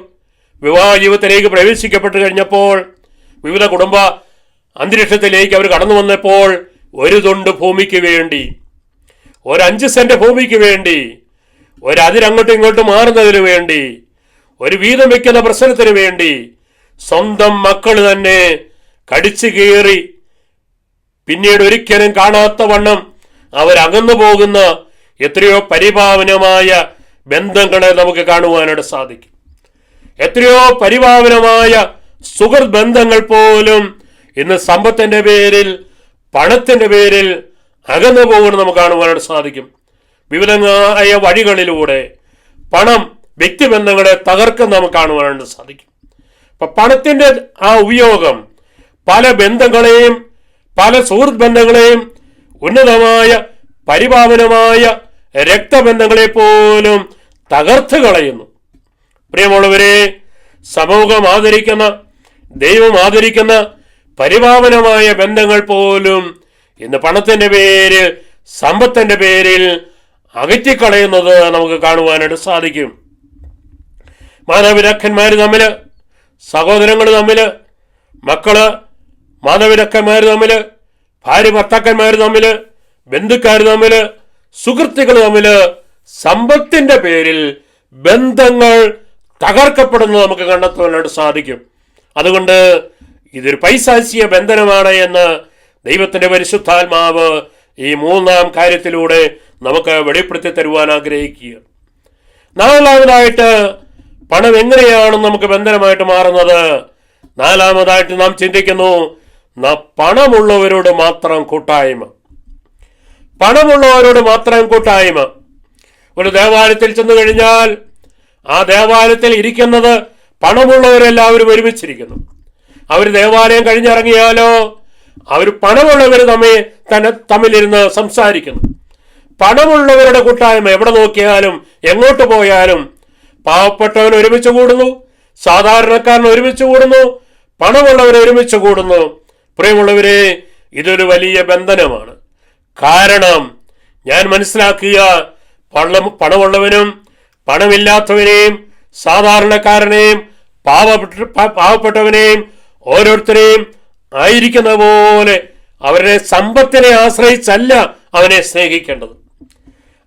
വിവാഹ ജീവിതത്തിലേക്ക് പ്രവേശിക്കപ്പെട്ടു കഴിഞ്ഞപ്പോൾ, വിവിധ കുടുംബ അന്തരീക്ഷത്തിലേക്ക് അവർ കടന്നു വന്നപ്പോൾ, ഒരു തുണ്ട് ഭൂമിക്ക് വേണ്ടി, 5 സെന്റ് ഭൂമിക്ക് വേണ്ടി, അതിരങ്ങോട്ടും ഇങ്ങോട്ടും മാറുന്നതിന് വേണ്ടി, ഒരു വീതം വെക്കുന്ന പ്രശ്നത്തിന് വേണ്ടി സ്വന്തം മക്കൾ തന്നെ കടിച്ചു കീറി പിന്നീട് ഒരിക്കലും കാണാത്ത വണ്ണം അവരകന്നു പോകുന്ന എത്രയോ പരിപാവനമായ ബന്ധങ്ങളെ നമുക്ക് കാണുവാനായിട്ട് സാധിക്കും. എത്രയോ പരിപാവനമായ സുഹൃത്ത് ബന്ധങ്ങൾ പോലും ഇന്ന് സമ്പത്തിന്റെ പേരിൽ, പണത്തിന്റെ പേരിൽ അകന്നു പോകുന്നത് നമുക്ക് കാണുവാനായിട്ട് സാധിക്കും. വിവിധങ്ങളായ വഴികളിലൂടെ പണം വ്യക്തിബന്ധങ്ങളെ തകർക്കുന്ന നമുക്ക് കാണുവാനായിട്ട് സാധിക്കും. അപ്പൊ പണത്തിന്റെ ആ ഉപയോഗം പല ബന്ധങ്ങളെയും, പല സുഹൃത്ത് ബന്ധങ്ങളെയും, ഉന്നതമായ പരിപാവനമായ രക്തബന്ധങ്ങളെ പോലും തകർത്ത് കളയുന്നു. പ്രിയമുള്ളവരെ, സമൂഹം ആദരിക്കുന്ന, ദൈവം ആദരിക്കുന്ന പരിപാവനമായ ബന്ധങ്ങൾ പോലും ഇന്ന് പണത്തിന്റെ പേരിൽ, സമ്പത്തിന്റെ പേരിൽ അകറ്റിക്കളയുന്നത് നമുക്ക് കാണുവാനായിട്ട് സാധിക്കും. മാതാപിതാക്കന്മാർ തമ്മിൽ, സഹോദരങ്ങൾ തമ്മിൽ, മക്കള് മാതാപിതാക്കന്മാർ തമ്മിൽ, ഭാര്യ ഭർത്താക്കന്മാർ തമ്മിൽ, ബന്ധുക്കാർ തമ്മിൽ, സുഹൃത്തുക്കൾ തമ്മിൽ സമ്പത്തിന്റെ പേരിൽ ബന്ധങ്ങൾ തകർക്കപ്പെടുന്നത് നമുക്ക് കണ്ടെത്തുവാനായിട്ട് സാധിക്കും. അതുകൊണ്ട് ഇതൊരു പൈശാചിക ബന്ധനമാണ് എന്ന് ദൈവത്തിന്റെ പരിശുദ്ധാത്മാവ് ഈ 3-ാം കാര്യത്തിലൂടെ നമുക്ക് വെളിപ്പെടുത്തി തരുവാൻ ആഗ്രഹിക്കുക. 4-ാമതായിട്ട് പണം എങ്ങനെയാണ് നമുക്ക് ബന്ധനമായിട്ട് മാറുന്നത്? 4-ാമതായിട്ട് നാം ചിന്തിക്കുന്നു, പണമുള്ളവരോട് മാത്രം കൂട്ടായ്മ. പണമുള്ളവരോട് മാത്രം കൂട്ടായ്മ. ഒരു ദേവാലയത്തിൽ ചെന്നു കഴിഞ്ഞാൽ ആ ദേവാലയത്തിൽ ഇരിക്കുന്നത് പണമുള്ളവരെല്ലാവരും ഒരുമിച്ചിരിക്കുന്നു. അവർ ദേവാലയം കഴിഞ്ഞിറങ്ങിയാലോ അവർ പണമുള്ളവർ തമ്മിലിരുന്ന് സംസാരിക്കുന്നു. പണമുള്ളവരുടെ കൂട്ടായ്മ എവിടെ നോക്കിയാലും, എങ്ങോട്ട് പോയാലും പാവപ്പെട്ടവൻ ഒരുമിച്ച് കൂടുന്നു, സാധാരണക്കാരൻ ഒരുമിച്ച് കൂടുന്നു, പണമുള്ളവർ ഒരുമിച്ച് കൂടുന്നു. പ്രിയമുള്ളവരെ, ഇതൊരു വലിയ ബന്ധനമാണ്. കാരണം ഞാൻ മനസ്സിലാക്കുക, പണമുള്ളവനും പണമില്ലാത്തവനെയും സാധാരണക്കാരനെയും പാവപ്പെട്ടവനെയും ഓരോരുത്തരെയും ആയിരിക്കുന്ന പോലെ അവരുടെ സമ്പത്തിനെ ആശ്രയിച്ചല്ല അവനെ സ്നേഹിക്കേണ്ടത്.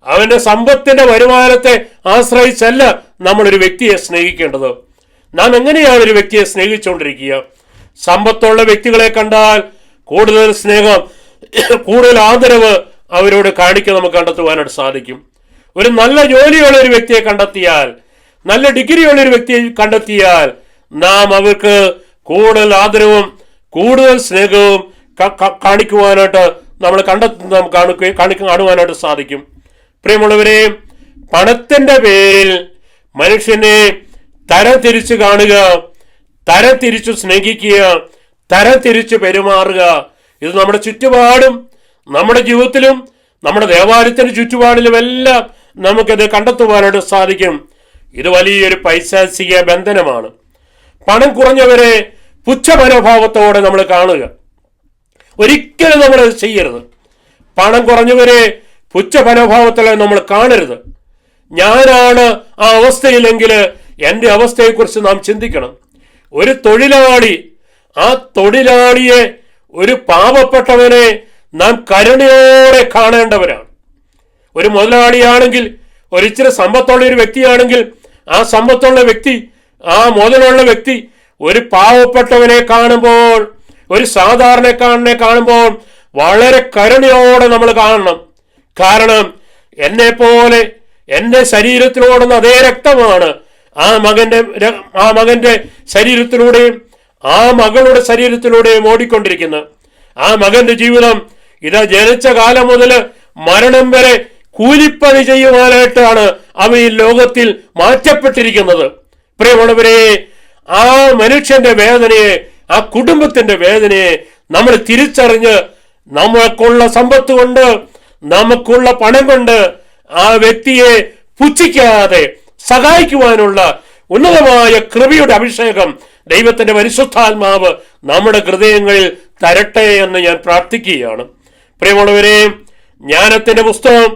അവന്റെ സമ്പത്തിന്റെ വരുമാനത്തെ ആശ്രയിച്ചല്ല നമ്മളൊരു വ്യക്തിയെ സ്നേഹിക്കേണ്ടത്. നാം എങ്ങനെയാണ് ഒരു വ്യക്തിയെ സ്നേഹിച്ചുകൊണ്ടിരിക്കുക? സമ്പത്തുള്ള വ്യക്തികളെ കണ്ടാൽ കൂടുതൽ സ്നേഹം, കൂടുതൽ ആദരവ് അവരോട് കാണിക്കാൻ നമുക്ക് കണ്ടെത്തുവാനായിട്ട് സാധിക്കും. ഒരു നല്ല ജോലിയുള്ള ഒരു വ്യക്തിയെ കണ്ടെത്തിയാൽ, നല്ല ഡിഗ്രിയുള്ള ഒരു വ്യക്തിയെ കണ്ടെത്തിയാൽ നാം അവർക്ക് കൂടുതൽ ആദരവും കൂടുതൽ സ്നേഹവും കാണിക്കുവാനായിട്ട് നമ്മൾ കാണുവാനായിട്ട് സാധിക്കും. പ്രിയമുള്ളവരെ, പണത്തിന്റെ പേരിൽ മനുഷ്യനെ തരംതിരിച്ച് കാണുക, തരംതിരിച്ചു സ്നേഹിക്കുക, തരംതിരിച്ച് പെരുമാറുക, ഇത് നമ്മുടെ ചുറ്റുപാടും, നമ്മുടെ ജീവിതത്തിലും, നമ്മുടെ ദേവാലയത്തിന്റെ ചുറ്റുപാടിലുമെല്ലാം നമുക്കത് കണ്ടെത്തുവാനായിട്ട് സാധിക്കും. ഇത് വലിയൊരു പൈശാചിക ബന്ധനമാണ്. പണം കുറഞ്ഞവരെ പുച്ഛമനോഭാവത്തോടെ നമ്മൾ കാണുക. ഒരിക്കലും നമ്മളത് ചെയ്യരുത്. പണം കുറഞ്ഞവരെ പുച്ഛമനോഭാവത്തോടെ നമ്മൾ കാണരുത്. ഞാനാണ് ആ അവസ്ഥയിലെങ്കിൽ എൻ്റെ അവസ്ഥയെക്കുറിച്ച് നാം ചിന്തിക്കണം. ഒരു തൊഴിലാളി, ആ തൊഴിലാളിയെ, ഒരു പാവപ്പെട്ടവനെ നാം കരുണയോടെ കാണേണ്ടവരാണ്. ഒരു മുതലാളിയാണെങ്കിൽ, ഒരിച്ചിരി സമ്പത്തുള്ള ഒരു വ്യക്തിയാണെങ്കിൽ, ആ സമ്പത്തുള്ള വ്യക്തി, ആ മുതലുള്ള വ്യക്തി ഒരു പാവപ്പെട്ടവനെ കാണുമ്പോൾ, ഒരു സാധാരണക്കാരനെ കാണുമ്പോൾ വളരെ കരുണയോടെ നമ്മൾ കാണണം. കാരണം എന്നെ പോലെ എൻ്റെ ശരീരത്തിലോടുന്ന അതേ രക്തമാണ് ആ മകന്റെ ശരീരത്തിലൂടെയും ആ മകളുടെ ശരീരത്തിലൂടെയും ഓടിക്കൊണ്ടിരിക്കുന്നത്. ആ മകന്റെ ജീവിതം ഇതാ ജനിച്ച കാലം മുതൽ മരണം വരെ കൂലിപ്പണി ചെയ്യുവാനായിട്ടാണ് അവ ഈ ലോകത്തിൽ മാറ്റപ്പെട്ടിരിക്കുന്നത്. പ്രിയമുള്ളവരെ, ആ മനുഷ്യന്റെ വേദനയെ, ആ കുടുംബത്തിന്റെ വേദനയെ നമ്മൾ തിരിച്ചറിഞ്ഞ് നമുക്കുള്ള സമ്പത്ത് കൊണ്ട്, നമുക്കുള്ള പണം കൊണ്ട് ആ വ്യക്തിയെ പുച്ഛിക്കാതെ സഹായിക്കുവാനുള്ള ഉന്നതമായ കൃപയുടെ അഭിഷേകം ദൈവത്തിന്റെ പരിശുദ്ധാത്മാവ് നമ്മുടെ ഹൃദയങ്ങളിൽ തരട്ടെ എന്ന് ഞാൻ പ്രാർത്ഥിക്കുകയാണ്. പ്രിയമുള്ളവരെ, ജ്ഞാനത്തിന്റെ പുസ്തകം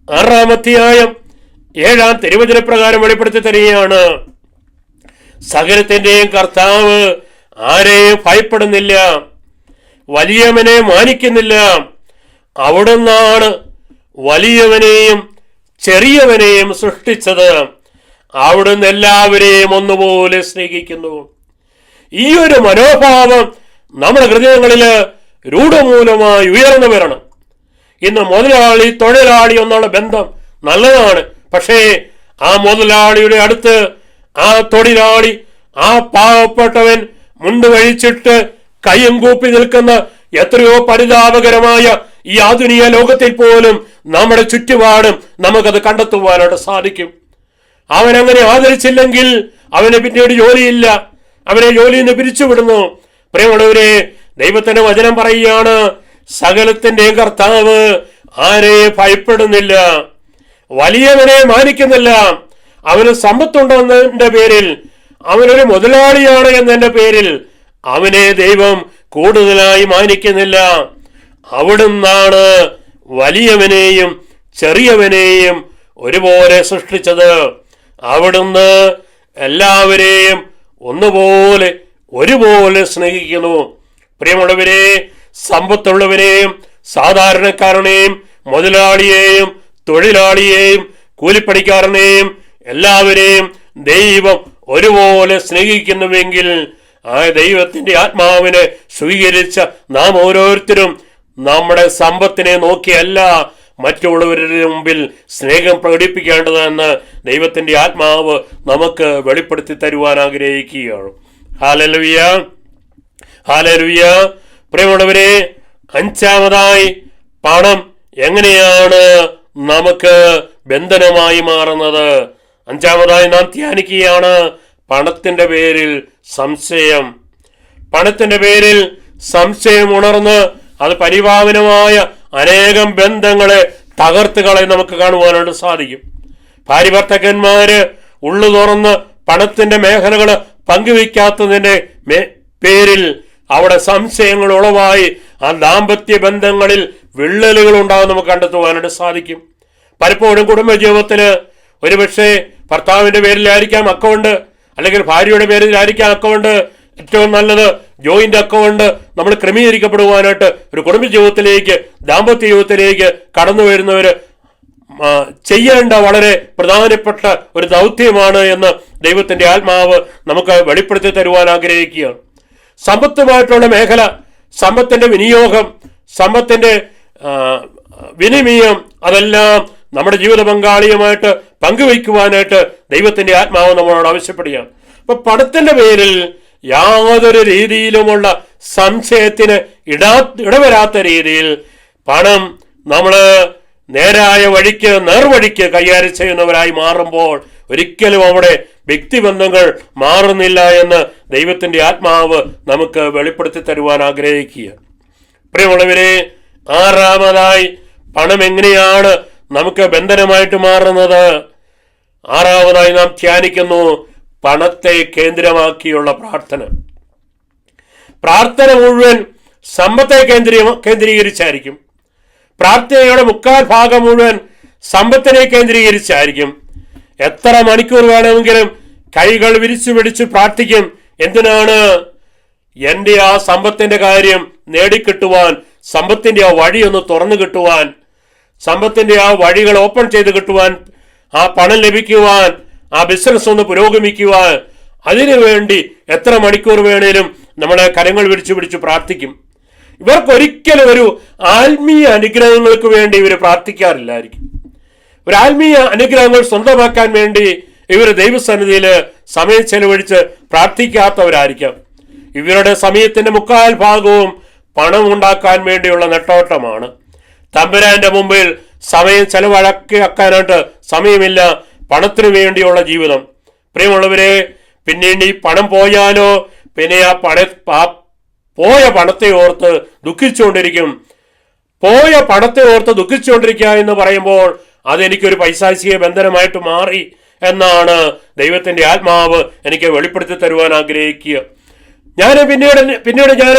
6-ാം അധ്യായം 7-ാം തിരുവചനപ്രകാരം വെളിപ്പെടുത്തി തരികയാണ്. സകലത്തിന്റെയും കർത്താവ് ആരെയും ഭയപ്പെടുന്നില്ല, വലിയവനെ മാനിക്കുന്നില്ല. അവിടുന്നാണ് വലിയവനെയും ചെറിയവനെയും സൃഷ്ടിച്ചത്. അവിടുന്ന് എല്ലാവരെയും ഒന്നുപോലെ സ്നേഹിക്കുന്നു. ഈ ഒരു മനോഭാവം നമ്മുടെ ഹൃദയങ്ങളിൽ രൂഢമൂലമായി ഉയർന്നു വരണം. ഇന്ന് മുതലാളി തൊഴിലാളി എന്നുള്ള ബന്ധം നല്ലതാണ്. പക്ഷേ ആ മുതലാളിയുടെ അടുത്ത് ആ തൊഴിലാളി, ആ പാവപ്പെട്ടവൻ മുണ്ട് കഴിച്ചിട്ട് കയ്യും കൂപ്പി നിൽക്കുന്ന എത്രയോ പരിതാപകരമായ ഈ ആധുനിക ലോകത്തിൽ പോലും നമ്മുടെ ചുറ്റുപാടും നമുക്കത് കണ്ടെത്തുവാനായിട്ട് സാധിക്കും. അവൻ അങ്ങനെ ആദരിച്ചില്ലെങ്കിൽ അവന് പിന്നീട് ജോലിയില്ല, അവനെ ജോലിയിൽ നിന്ന് പിരിച്ചുവിടുന്നു. പ്രിയമുള്ളവരെ, ദൈവത്തിന്റെ വചനം പറയുകയാണ്, സകലത്തിന്റെയും കർത്താവ് ആരെയും ഭയപ്പെടുന്നില്ല, വലിയവനെ മാനിക്കുന്നില്ല. അവന് സമ്പത്തുണ്ടെന്നതിന്റെ പേരിൽ, അവനൊരു മുതലാളിയാണ് എന്നതിന്റെ പേരിൽ അവനെ ദൈവം കൂടുതലായി മാനിക്കുന്നില്ല. അവിടുന്നാണ് വലിയവനെയും ചെറിയവനെയും ഒരുപോലെ സൃഷ്ടിച്ചത്. അവിടുന്ന് എല്ലാവരെയും ഒന്നുപോലെ ഒരുപോലെ സ്നേഹിക്കുന്നു. പ്രിയമുള്ളവരെ, സമ്പത്തുള്ളവരെയും സാധാരണക്കാരനെയും മുതലാളിയെയും തൊഴിലാളിയെയും കൂലിപ്പണിക്കാരനെയും എല്ലാവരെയും ദൈവം ഒരുപോലെ സ്നേഹിക്കുന്നുവെങ്കിൽ ആ ദൈവത്തിന്റെ ആത്മാവിനെ സ്വീകരിച്ച നാം ഓരോരുത്തരും നമ്മുടെ സമ്പത്തിനെ നോക്കിയല്ല മറ്റുള്ളവരുടെ മുമ്പിൽ സ്നേഹം പ്രകടിപ്പിക്കേണ്ടതെന്ന് ദൈവത്തിന്റെ ആത്മാവ് നമുക്ക് വെളിപ്പെടുത്തി തരുവാൻ ആഗ്രഹിക്കുകയാണ്. Hallelujah, hallelujah. പ്രിയമുള്ളവരെ, 5-ാമതായി പണം എങ്ങനെയാണ് നമുക്ക് ബന്ധനമായി മാറുന്നത്? 5-ാമതായി നാം ധ്യാനിക്കുകയാണ് പണത്തിന്റെ പേരിൽ സംശയം. പണത്തിന്റെ പേരിൽ സംശയം ഉണർന്ന് അത് പരിപാവനമായ അനേകം ബന്ധങ്ങളെ തകർത്തുകളെ നമുക്ക് കാണുവാനായിട്ട് സാധിക്കും. ഭാര്യ ഭർത്താക്കന്മാര് ഉള്ളു തുറന്ന് പണത്തിന്റെ മേഖലകൾ പങ്കുവയ്ക്കാത്തതിന്റെ പേരിൽ അവിടെ സംശയങ്ങൾ ഉളവായി ആ ദാമ്പത്യ ബന്ധങ്ങളിൽ വിള്ളലുകൾ ഉണ്ടാകും നമുക്ക് കണ്ടെത്തുവാനായിട്ട് സാധിക്കും. പലപ്പോഴും കുടുംബജീവിതത്തില് ഒരുപക്ഷെ ഭർത്താവിന്റെ പേരിലായിരിക്കാം അക്കൗണ്ട്, അല്ലെങ്കിൽ ഭാര്യയുടെ പേരിലായിരിക്കാം അക്കൗണ്ട്. ഏറ്റവും നല്ലത് ജോയിന്റ് അക്കൗണ്ട് നമ്മൾ ക്രമീകരിക്കപ്പെടുവാനായിട്ട് ഒരു കുടുംബജീവിതത്തിലേക്ക്, ദാമ്പത്യ ജീവിതത്തിലേക്ക് കടന്നു വരുന്നവര് ചെയ്യേണ്ട വളരെ പ്രധാനപ്പെട്ട ഒരു ദൗത്യമാണ് എന്ന് ദൈവത്തിന്റെ ആത്മാവ് നമുക്ക് വെളിപ്പെടുത്തി തരുവാൻ ആഗ്രഹിക്കുകയാണ്. സമ്പത്തുമായിട്ടുള്ള മേഖല, സമ്പത്തിന്റെ വിനിയോഗം, സമ്പത്തിന്റെ വിനിമയം, അതെല്ലാം നമ്മുടെ ജീവിത പങ്കാളിയുമായിട്ട് പങ്കുവയ്ക്കുവാനായിട്ട് ദൈവത്തിന്റെ ആത്മാവ് നമ്മളോട് ആവശ്യപ്പെടുകയാണ്. അപ്പൊ പണത്തിന്റെ പേരിൽ യാതൊരു രീതിയിലുമുള്ള സംശയത്തിന് ഇടവരാത്ത രീതിയിൽ പണം നമ്മള് നേരായ വഴിക്ക്, നേർവഴിക്ക് കൈകാര്യം ചെയ്യുന്നവരായി മാറുമ്പോൾ ഒരിക്കലും അവിടെ വ്യക്തിബന്ധങ്ങൾ മാറുന്നില്ല എന്ന് ദൈവത്തിന്റെ ആത്മാവ് നമുക്ക് വെളിപ്പെടുത്തി തരുവാൻ ആഗ്രഹിക്കുക. പ്രിയമുള്ളവരെ, 6-ാമതായി പണം എങ്ങനെയാണ് നമുക്ക് ബന്ധനമായിട്ട് മാറുന്നത്? 6-ാമതായി നാം ധ്യാനിക്കുന്നു പണത്തെ കേന്ദ്രമാക്കിയുള്ള പ്രാർത്ഥന. പ്രാർത്ഥന മുഴുവൻ സമ്പത്തെ കേന്ദ്രീകരിച്ചായിരിക്കും. പ്രാർത്ഥനയുടെ 3/4 ഭാഗം മുഴുവൻ സമ്പത്തിനെ കേന്ദ്രീകരിച്ചായിരിക്കും. എത്ര മണിക്കൂർ വേണമെങ്കിലും കൈകൾ വിരിച്ചു പിടിച്ച് പ്രാർത്ഥിക്കും. എന്തിനാണ്? എൻ്റെ ആ സമ്പത്തിന്റെ കാര്യം നേടിക്കിട്ടുവാൻ, സമ്പത്തിന്റെ ആ വഴി ഒന്ന് തുറന്നു കിട്ടുവാൻ, സമ്പത്തിന്റെ ആ വഴികൾ ഓപ്പൺ ചെയ്ത് കിട്ടുവാൻ, ആ പണം ലഭിക്കുവാൻ, ആ ബിസിനസ് ഒന്ന് പുരോഗമിക്കുവാൻ, അതിനുവേണ്ടി എത്ര മണിക്കൂർ വേണേലും നമ്മളെ കരങ്ങൾ വിരിച്ചു പിടിച്ച് പ്രാർത്ഥിക്കും. ഇവർക്കൊരിക്കലും ഒരു ആത്മീയ അനുഗ്രഹങ്ങൾക്ക് വേണ്ടി ഇവർ പ്രാർത്ഥിക്കാറില്ലായിരിക്കും. ഒരു ആത്മീയ അനുഗ്രഹങ്ങൾ സ്വന്തമാക്കാൻ വേണ്ടി ഇവർ ദൈവസന്നിധിയിൽ സമയം ചെലവഴിച്ച് പ്രാർത്ഥിക്കാത്തവരായിരിക്കാം. ഇവരുടെ സമയത്തിന്റെ 3/4 ഭാഗവും പണം ഉണ്ടാക്കാൻ വേണ്ടിയുള്ള നെട്ടോട്ടമാണ്. തമ്പുരാന്റെ മുമ്പിൽ സമയം ചെലവാക്കാനായിട്ട് സമയമില്ല, പണത്തിന് വേണ്ടിയുള്ള ജീവിതം. പ്രിയമുള്ളവരെ, പിന്നീട് ഈ പണം പോയാലോ പിന്നെ പോയ പണത്തെ ഓർത്ത് ദുഃഖിച്ചുകൊണ്ടിരിക്കും. പോയ പണത്തെ ഓർത്ത് ദുഃഖിച്ചുകൊണ്ടിരിക്കുക എന്ന് പറയുമ്പോൾ അതെനിക്കൊരു പൈശാചിക ബന്ധനമായിട്ട് മാറി എന്നാണ് ദൈവത്തിന്റെ ആത്മാവ് എനിക്ക് വെളിപ്പെടുത്തി തരുവാൻ ആഗ്രഹിക്കുക. ഞാൻ പിന്നീട് ഞാൻ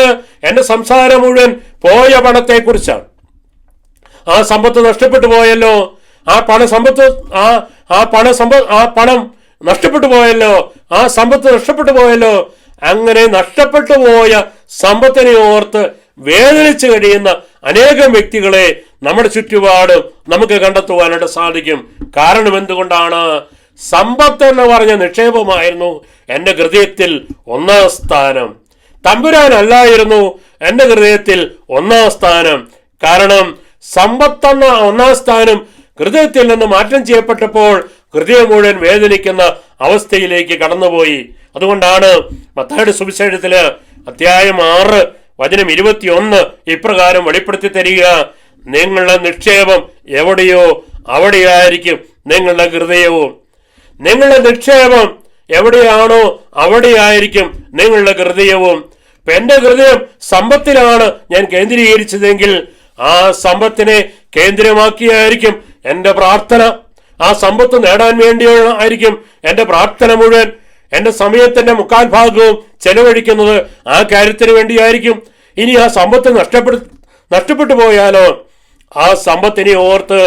എൻ്റെ സംസാരം മുഴുവൻ പോയ പണത്തെക്കുറിച്ചാണ്. ആ സമ്പത്ത് നഷ്ടപ്പെട്ടു പോയല്ലോ, ആ പണം നഷ്ടപ്പെട്ടു പോയല്ലോ, ആ സമ്പത്ത് നഷ്ടപ്പെട്ടു പോയല്ലോ. അങ്ങനെ നഷ്ടപ്പെട്ടു പോയ സമ്പത്തിനെ ഓർത്ത് വേദനിച്ച് കഴിയുന്ന അനേകം വ്യക്തികളെ നമ്മുടെ ചുറ്റുപാട് നമുക്ക് കണ്ടെത്തുവാനായിട്ട് സാധിക്കും. കാരണം എന്തുകൊണ്ടാണ്? സമ്പത്ത് എന്ന് പറഞ്ഞ നിക്ഷേപമായിരുന്നു എൻ്റെ ഹൃദയത്തിൽ ഒന്നാം സ്ഥാനം. തമ്പുരാനല്ലായിരുന്നു എൻ്റെ ഹൃദയത്തിൽ ഒന്നാം സ്ഥാനം. കാരണം സമ്പത്തെന്ന ഒന്നാം സ്ഥാനം ഹൃദയത്തിൽ നിന്ന് മാറ്റം ചെയ്യപ്പെട്ടപ്പോൾ ഹൃദയം മുഴുവൻ വേദനിക്കുന്ന അവസ്ഥയിലേക്ക് കടന്നുപോയി. അതുകൊണ്ടാണ് മത്തായിയുടെ സുവിശേഷത്തില് അധ്യായം 6 വചനം 21 ഇപ്രകാരം വെളിപ്പെടുത്തി തരിക: നിങ്ങളുടെ നിക്ഷേപം എവിടെയോ അവിടെയായിരിക്കും നിങ്ങളുടെ ഹൃദയവും. നിങ്ങളുടെ നിക്ഷേപം എവിടെയാണോ അവിടെയായിരിക്കും നിങ്ങളുടെ ഹൃദയവും. ഇപ്പൊ എന്റെ ഹൃദയം സമ്പത്തിലാണ് ഞാൻ കേന്ദ്രീകരിച്ചതെങ്കിൽ ആ സമ്പത്തിനെ കേന്ദ്രമാക്കിയായിരിക്കും എന്റെ പ്രാർത്ഥന. ആ സമ്പത്ത് നേടാൻ വേണ്ടിയായിരിക്കും എന്റെ പ്രാർത്ഥന മുഴുവൻ. എന്റെ സമയത്തിന്റെ 3/4 ഭാഗവും ചെലവഴിക്കുന്നത് ആ കാര്യത്തിന് വേണ്ടിയായിരിക്കും. ഇനി ആ സമ്പത്ത് നഷ്ടപ്പെട്ടു പോയാലോ ആ സമ്പത്തിനെ ഓർത്ത്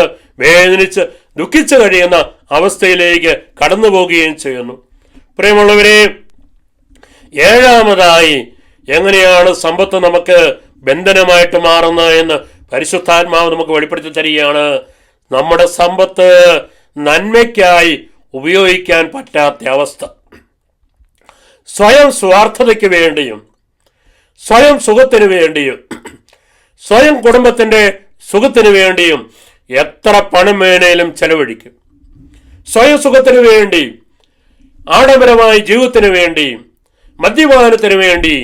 വേദനിച്ച് ദുഃഖിച്ചു കഴിയുന്ന അവസ്ഥയിലേക്ക് കടന്നു പോവുകയും ചെയ്യുന്നു. പ്രിയമുള്ളവരെ, 7ാമതായി എങ്ങനെയാണ് സമ്പത്ത് നമുക്ക് ബന്ധനമായിട്ട് മാറുന്നത് എന്ന് പരിശുദ്ധാത്മാവ് നമുക്ക് വെളിപ്പെടുത്തി തരികയാണ്. നമ്മുടെ സമ്പത്ത് നന്മയ്ക്കായി ഉപയോഗിക്കാൻ പറ്റാത്ത അവസ്ഥ. സ്വയം സ്വാർത്ഥതയ്ക്ക് വേണ്ടിയും സ്വയം സുഖത്തിന് വേണ്ടിയും സ്വയം കുടുംബത്തിന്റെ സുഖത്തിന് വേണ്ടിയും എത്ര പണം വേണേലും ചെലവഴിക്കും. സ്വയം സുഖത്തിന് വേണ്ടി, ആഡംബരമായ ജീവിതത്തിന് വേണ്ടി, മദ്യപാനത്തിന് വേണ്ടി,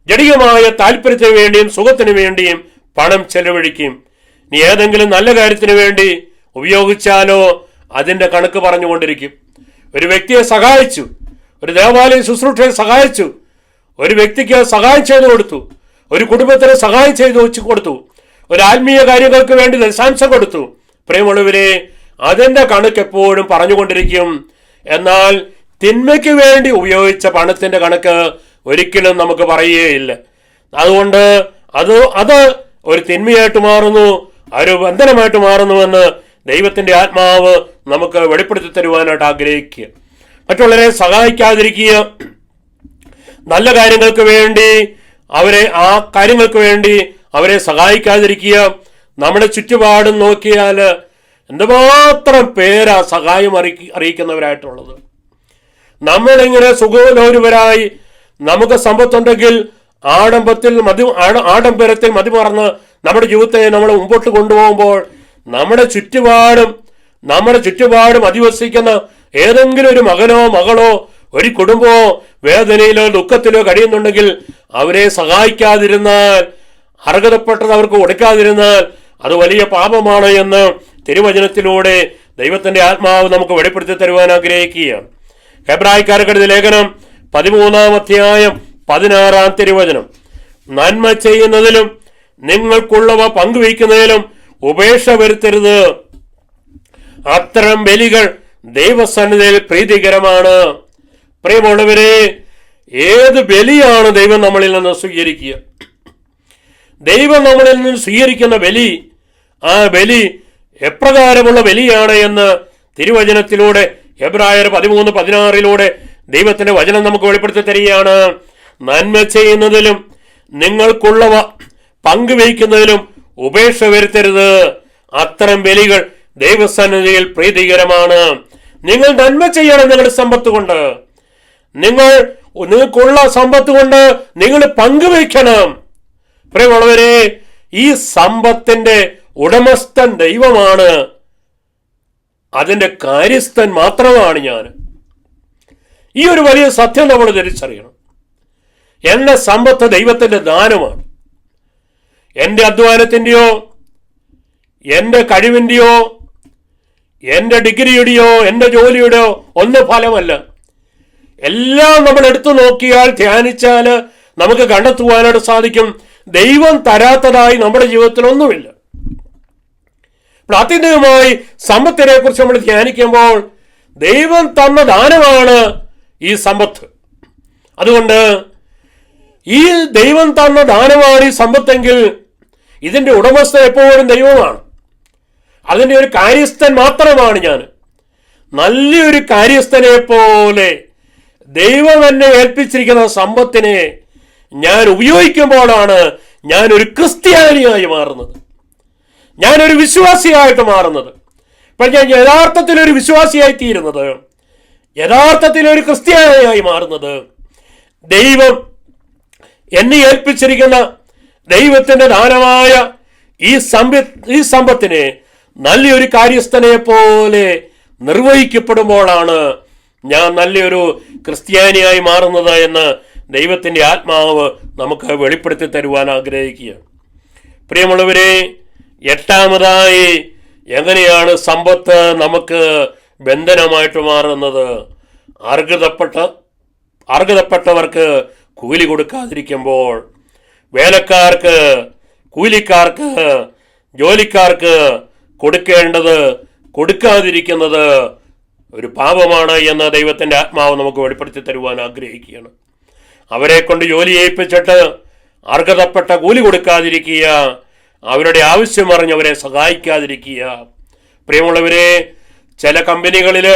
ജടികമായ താല്പര്യത്തിന് വേണ്ടിയും സുഖത്തിന് വേണ്ടിയും പണം ചെലവഴിക്കും. നീ ഏതെങ്കിലും നല്ല കാര്യത്തിന് വേണ്ടി ഉപയോഗിച്ചാലോ അതിൻ്റെ കണക്ക് പറഞ്ഞുകൊണ്ടിരിക്കും. ഒരു വ്യക്തിയെ സഹായിച്ചു, ഒരു ദേവാലയ ശുശ്രൂഷയെ സഹായിച്ചു, ഒരു വ്യക്തിക്ക് സഹായം ചെയ്തു കൊടുത്തു, ഒരു കുടുംബത്തിന് സഹായം ചെയ്തു കൊടുത്തു, ഒരു ആത്മീയ കാര്യങ്ങൾക്ക് വേണ്ടി ദശാംശം കൊടുത്തു. പ്രിയമുള്ളവരെ, അതിൻ്റെ കണക്ക് എപ്പോഴും പറഞ്ഞുകൊണ്ടിരിക്കും. എന്നാൽ തിന്മയ്ക്ക് വേണ്ടി ഉപയോഗിച്ച പണത്തിന്റെ കണക്ക് ഒരിക്കലും നമുക്ക് പറയുകയില്ല. അതുകൊണ്ട് അത് ഒരു തിന്മയായിട്ട് മാറുന്നു, ഒരു ബന്ധനമായിട്ട് മാറുന്നുവെന്ന് ദൈവത്തിന്റെ ആത്മാവ് നമുക്ക് വെളിപ്പെടുത്തി തരുവാനായിട്ട് ആഗ്രഹിക്കുക. മറ്റുള്ളവരെ സഹായിക്കാതിരിക്കുക, നല്ല കാര്യങ്ങൾക്ക് വേണ്ടി ആ കാര്യങ്ങൾക്ക് വേണ്ടി അവരെ സഹായിക്കാതിരിക്കുക. നമ്മുടെ ചുറ്റുപാടും നോക്കിയാൽ എന്തുമാത്രം പേരാ സഹായം അറിയിക്കുന്നവരായിട്ടുള്ളത്. നമ്മളിങ്ങനെ സുഖലോലുപരായി നമുക്ക് സമ്പത്തുണ്ടെങ്കിൽ ആഡംബരത്തിൽ മതിമറന്ന് നമ്മുടെ ജീവിതത്തെ നമ്മൾ മുമ്പോട്ട് കൊണ്ടുപോകുമ്പോൾ നമ്മുടെ ചുറ്റുപാടും അധിവസിക്കുന്ന ഏതെങ്കിലും ഒരു മകനോ മകളോ ഒരു കുടുംബമോ വേദനയിലോ ദുഃഖത്തിലോ കഴിയുന്നുണ്ടെങ്കിൽ അവരെ സഹായിക്കാതിരുന്നാൽ, അർഹതപ്പെട്ടത് അവർക്ക് കൊടുക്കാതിരുന്നാൽ അത് വലിയ പാപമാണ് എന്ന് തിരുവചനത്തിലൂടെ ദൈവത്തിന്റെ ആത്മാവ് നമുക്ക് വെളിപ്പെടുത്തി തരുവാൻ ആഗ്രഹിക്കുകയാണ്. ഹെബ്രായക്കാർക്ക് എഴുതിയ ലേഖനം 13-ാം അധ്യായം 16-ാം തിരുവചനം: നന്മ ചെയ്യുന്നതിലും നിങ്ങൾക്കുള്ളവ പങ്കുവയ്ക്കുന്നതിലും ഉപേക്ഷ വരുത്തരുത്. അത്തരം ബലികൾ ദൈവസന്നിധിയിൽ പ്രീതികരമാണ്. പ്രിയമുള്ളവരെ, ഏത് ബലിയാണ് ദൈവം നമ്മളിൽ നിന്ന് സ്വീകരിക്കുക? ദൈവം നമ്മളിൽ നിന്ന് സ്വീകരിക്കുന്ന ബലി, ആ ബലി എപ്രകാരമുള്ള ബലിയാണ് എന്ന് തിരുവചനത്തിലൂടെ എബ്രായർ 13-16 ദൈവത്തിന്റെ വചനം നമുക്ക് വെളിപ്പെടുത്തി തരികയാണ്. നന്മ ചെയ്യുന്നതിലും നിങ്ങൾക്കുള്ളവ പങ്കുവയ്ക്കുന്നതിലും ഉപേക്ഷ വരുത്തരുത്. അത്തരം ബലികൾ ദൈവസന്നിധിയിൽ പ്രീതികരമാണ്. നിങ്ങൾ നന്മ ചെയ്യണം. നിങ്ങളുടെ സമ്പത്ത് കൊണ്ട്, നിങ്ങൾക്കുള്ള സമ്പത്ത് കൊണ്ട് നിങ്ങൾ പങ്കുവയ്ക്കണം. പ്രിയമുള്ളവരെ, ഈ സമ്പത്തിന്റെ ഉടമസ്ഥൻ ദൈവമാണ്, അതിന്റെ കാര്യസ്ഥൻ മാത്രമാണ് ഞാൻ. ഈ ഒരു വലിയ സത്യം നമ്മൾ തിരിച്ചറിയണം. എന്റെ സമ്പത്ത് ദൈവത്തിന്റെ ദാനമാണ്. എന്റെ അധ്വാനത്തിന്റെയോ എൻ്റെ കഴിവിൻ്റെയോ എൻ്റെ ഡിഗ്രിയുടെയോ എൻ്റെ ജോലിയുടെയോ ഒന്നും ഫലമല്ല. എല്ലാം നമ്മൾ എടുത്തു നോക്കിയാൽ, ധ്യാനിച്ചാൽ നമുക്ക് കണ്ടെത്തുവാനായിട്ട് സാധിക്കും, ദൈവം തരാത്തതായി നമ്മുടെ ജീവിതത്തിൽ ഒന്നുമില്ല. പ്രാഥമികമായി സമ്പത്തിനെ കുറിച്ച് നമ്മൾ ധ്യാനിക്കുമ്പോൾ ദൈവം തന്ന ദാനമാണ് ഈ സമ്പത്ത്. അതുകൊണ്ട് ഈ ദൈവം തന്ന ദാനമാണ് ഈ സമ്പത്തെങ്കിൽ ഇതിൻ്റെ ഉടമസ്ഥൻ എപ്പോഴും ദൈവമാണ്. അതിൻ്റെ ഒരു കാര്യസ്ഥൻ മാത്രമാണ് ഞാൻ. നല്ലൊരു കാര്യസ്ഥനെ പോലെ ദൈവം എന്നെ ഏൽപ്പിച്ചിരിക്കുന്ന സമ്പത്തിനെ ഞാൻ ഉപയോഗിക്കുമ്പോഴാണ് ഞാൻ ഒരു ക്രിസ്ത്യാനിയായി മാറുന്നത്, ഞാനൊരു വിശ്വാസിയായിട്ട് മാറുന്നത്. അപ്പോൾ ഞാൻ യഥാർത്ഥത്തിൽ ഒരു വിശ്വാസിയായി തീരുന്നത്, യഥാർത്ഥത്തിൽ ഒരു ക്രിസ്ത്യാനിയായി മാറുന്നത്, ദൈവം എന്നെ ഏൽപ്പിച്ചിരിക്കുന്ന ദൈവത്തിൻ്റെ ദാനമായ ഈ സമ്പത്തിനെ നല്ലൊരു കാര്യസ്ഥനെ പോലെ നിർവഹിക്കപ്പെടുമ്പോഴാണ് ഞാൻ നല്ലൊരു ക്രിസ്ത്യാനിയായി മാറുന്നത് എന്ന് ദൈവത്തിൻ്റെ ആത്മാവ് നമുക്ക് വെളിപ്പെടുത്തി തരുവാൻ ആഗ്രഹിക്കുക. പ്രിയമുള്ളവരെ, എട്ടാമതായി എങ്ങനെയാണ് സമ്പത്ത് നമുക്ക് ബന്ധനമായിട്ട് മാറുന്നത്? അർഹതപ്പെട്ടവർക്ക് കൂലി കൊടുക്കാതിരിക്കുമ്പോൾ, വേലക്കാർക്ക്, കൂലിക്കാർക്ക്, ജോലിക്കാർക്ക് കൊടുക്കേണ്ടത് കൊടുക്കാതിരിക്കുന്നത് ഒരു പാപമാണ് എന്ന് ദൈവത്തിൻ്റെ ആത്മാവ് നമുക്ക് വെളിപ്പെടുത്തി തരുവാൻ ആഗ്രഹിക്കുകയാണ്. അവരെ കൊണ്ട് ജോലി ചെയ്യിപ്പിച്ചിട്ട് അർഹതപ്പെട്ട കൂലി കൊടുക്കാതിരിക്കുക, അവരുടെ ആവശ്യം അറിഞ്ഞവരെ സഹായിക്കാതിരിക്കുക. പ്രിയമുള്ളവരെ, ചില കമ്പനികളിൽ,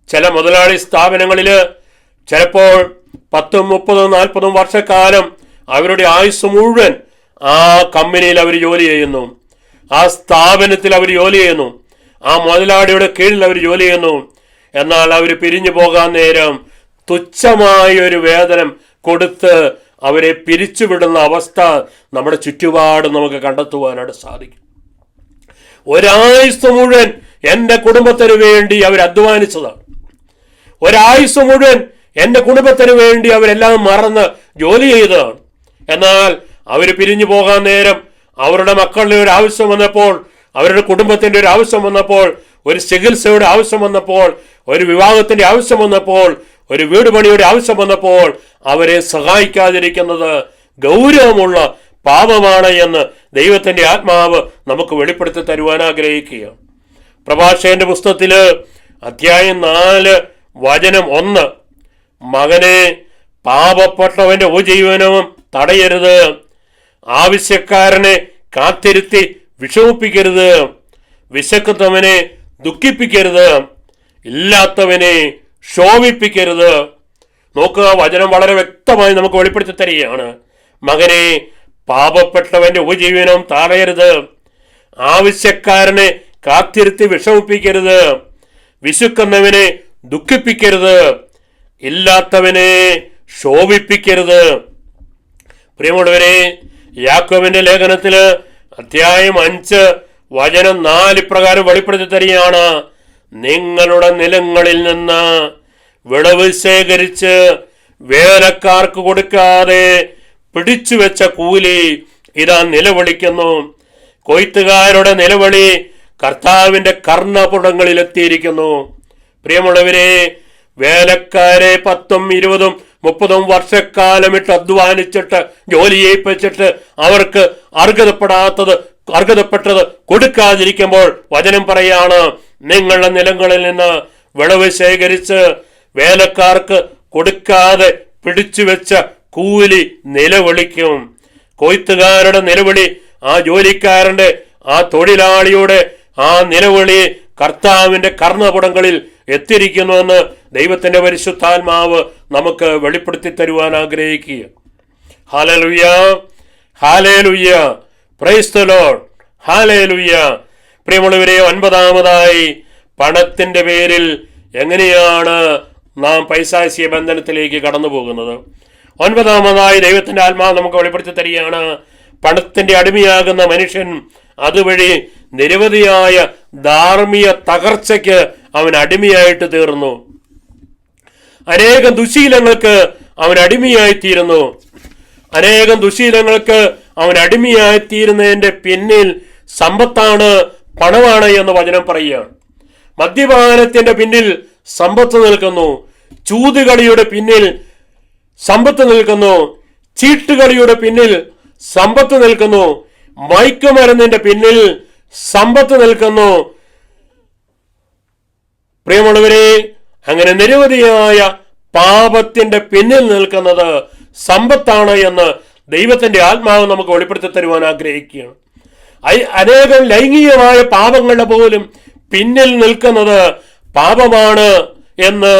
ചില മുതലാളി സ്ഥാപനങ്ങളിൽ ചിലപ്പോൾ 10, 30, 40 വർഷക്കാലം അവരുടെ ആയുസ് മുഴുവൻ ആ കമ്പനിയിൽ അവർ ജോലി ചെയ്യുന്നു, ആ സ്ഥാപനത്തിൽ അവർ ജോലി ചെയ്യുന്നു, ആ മുതലാളിയുടെ കീഴിൽ അവർ ജോലി ചെയ്യുന്നു. എന്നാൽ അവർ പിരിഞ്ഞു പോകാൻ നേരം തുച്ഛമായൊരു വേതനം കൊടുത്ത് അവരെ പിരിച്ചുവിടുന്ന അവസ്ഥ നമ്മുടെ ചുറ്റുപാട് നമുക്ക് കണ്ടെത്തുവാനായിട്ട് സാധിക്കും. ഒരായുസ് മുഴുവൻ എൻ്റെ കുടുംബത്തിന് വേണ്ടി അവർ അധ്വാനിച്ചതാണ്. ഒരായുസ് മുഴുവൻ എൻ്റെ കുടുംബത്തിന് വേണ്ടി അവരെല്ലാം മറന്ന് ജോലി ചെയ്തതാണ്. എന്നാൽ അവർ പിരിഞ്ഞു പോകാൻ നേരം അവരുടെ മക്കളുടെ ഒരു ആവശ്യം വന്നപ്പോൾ, അവരുടെ കുടുംബത്തിൻ്റെ ഒരു ആവശ്യം വന്നപ്പോൾ, ഒരു ചികിത്സയുടെ ആവശ്യം വന്നപ്പോൾ, ഒരു വിവാഹത്തിൻ്റെ ആവശ്യം വന്നപ്പോൾ, ഒരു വീട് പണിയുടെ ആവശ്യം വന്നപ്പോൾ അവരെ സഹായിക്കാതിരിക്കുന്നത് ഗൗരവമുള്ള പാപമാണ് എന്ന് ദൈവത്തിൻ്റെ ആത്മാവ് നമുക്ക് വെളിപ്പെടുത്തി തരുവാൻ ആഗ്രഹിക്കുകയാണ്. പ്രഭാഷകന്റെ പുസ്തകത്തിൽ അധ്യായം 4 വചനം 1, മകനെ, പാപപ്പെട്ടവന്റെ ഉപജീവനവും തടയരുത്, ആവശ്യക്കാരനെ കാത്തിരുത്തി വിഷമിപ്പിക്കരുത്, വിശക്കുന്നവനെ ദുഃഖിപ്പിക്കരുത്, ഇല്ലാത്തവനെ ശോഭിപ്പിക്കരുത്. നോക്കുക, വചനം വളരെ വ്യക്തമായി നമുക്ക് വെളിപ്പെടുത്തി തരികയാണ്. മകനെ, പാപപ്പെട്ടവന്റെ ഉപജീവനം തടയരുത്, ആവശ്യക്കാരനെ കാത്തിരുത്തി വിഷമിപ്പിക്കരുത്, വിശക്കുന്നവനെ ദുഃഖിപ്പിക്കരുത്, ഇല്ലാത്തവനെ ശോഭിപ്പിക്കരുത്. പ്രിയമുള്ളവരെ, യാക്കോബിന്റെ ലേഖനത്തിൽ അധ്യായം 5 വചനം 4 പ്രകാരം വെളിപ്പെടുത്തി തരികയാണ്. നിങ്ങളുടെ നിലങ്ങളിൽ നിന്ന് വിളവ് ശേഖരിച്ച് വേലക്കാർക്ക് കൊടുക്കാതെ പിടിച്ചു വെച്ച കൂലി ഇതാ നിലവിളിക്കുന്നു. കൊയ്ത്തുകാരുടെ നിലവിളി കർത്താവിന്റെ കർണപുടങ്ങളിൽ എത്തിയിരിക്കുന്നു. പ്രിയമുള്ളവരെ, വേലക്കാരെ 10, 20, 30 വർഷക്കാലമിട്ട് അധ്വാനിച്ചിട്ട് ജോലി ചെയ്യിപ്പിച്ചിട്ട് അവർക്ക് അർഹതപ്പെട്ടത് കൊടുക്കാതിരിക്കുമ്പോൾ വചനം പറയാണ്, നിങ്ങളുടെ നിലങ്ങളിൽ നിന്ന് വിളവ് ശേഖരിച്ച് വേലക്കാർക്ക് കൊടുക്കാതെ പിടിച്ചു വെച്ച കൂലി നിലവിളിക്കും. കൊയ്ത്തുകാരുടെ നിലവിളി, ആ ജോലിക്കാരന്റെ, ആ തൊഴിലാളിയുടെ ആ നിലവിളി കർത്താവിന്റെ കർണപുടങ്ങളിൽ എത്തിയിരിക്കുന്നുവെന്ന് ദൈവത്തിന്റെ പരിശുദ്ധാത്മാവ് നമുക്ക് വെളിപ്പെടുത്തി തരുവാൻ ആഗ്രഹിക്കുക. Hallelujah, hallelujah, praise the Lord, hallelujah. പ്രിയമുള്ളവരെ, 9ാമതായി പണത്തിന്റെ പേരിൽ എങ്ങനെയാണ് നാം പൈശാചിക ബന്ധനത്തിലേക്ക് കടന്നു പോകുന്നത്? 9ാമതായി ദൈവത്തിന്റെ ആത്മാവ് നമുക്ക് വെളിപ്പെടുത്തി തരികയാണ്. പണത്തിന്റെ അടിമയാകുന്ന മനുഷ്യൻ അതുവഴി നിരവധിയായ ധാർമ്മിക തകർച്ചയ്ക്ക് അവൻ അടിമയായിട്ട് തീർന്നു. അനേകം ദുശീലങ്ങൾക്ക് അവൻ അടിമയായിത്തീരുന്നു. അനേകം ദുശീലങ്ങൾക്ക് അവൻ അടിമയായിത്തീരുന്നതിന്റെ പിന്നിൽ സമ്പത്താണ്, പണമാണ് എന്ന് വചനം പറയുകയാണ്. മദ്യപാനത്തിന്റെ പിന്നിൽ സമ്പത്ത് നിൽക്കുന്നു, ചൂതുകളിയുടെ പിന്നിൽ സമ്പത്ത് നിൽക്കുന്നു, ചീട്ടുകളിയുടെ പിന്നിൽ സമ്പത്ത് നിൽക്കുന്നു, മയക്കുമരുന്നിന്റെ പിന്നിൽ സമ്പത്ത് നിൽക്കുന്നു. പ്രിയമുള്ളവരെ, അങ്ങനെ നിരവധിയായ പാപത്തിന്റെ പിന്നിൽ നിൽക്കുന്നത് സമ്പത്താണ് എന്ന് ദൈവത്തിന്റെ ആത്മാവ് നമുക്ക് വെളിപ്പെടുത്തി തരുവാൻ ആഗ്രഹിക്കുകയാണ്. അനേകം ലൈംഗികമായ പാപങ്ങളുടെ പോലും പിന്നിൽ നിൽക്കുന്നത് പാപമാണ് എന്ന്,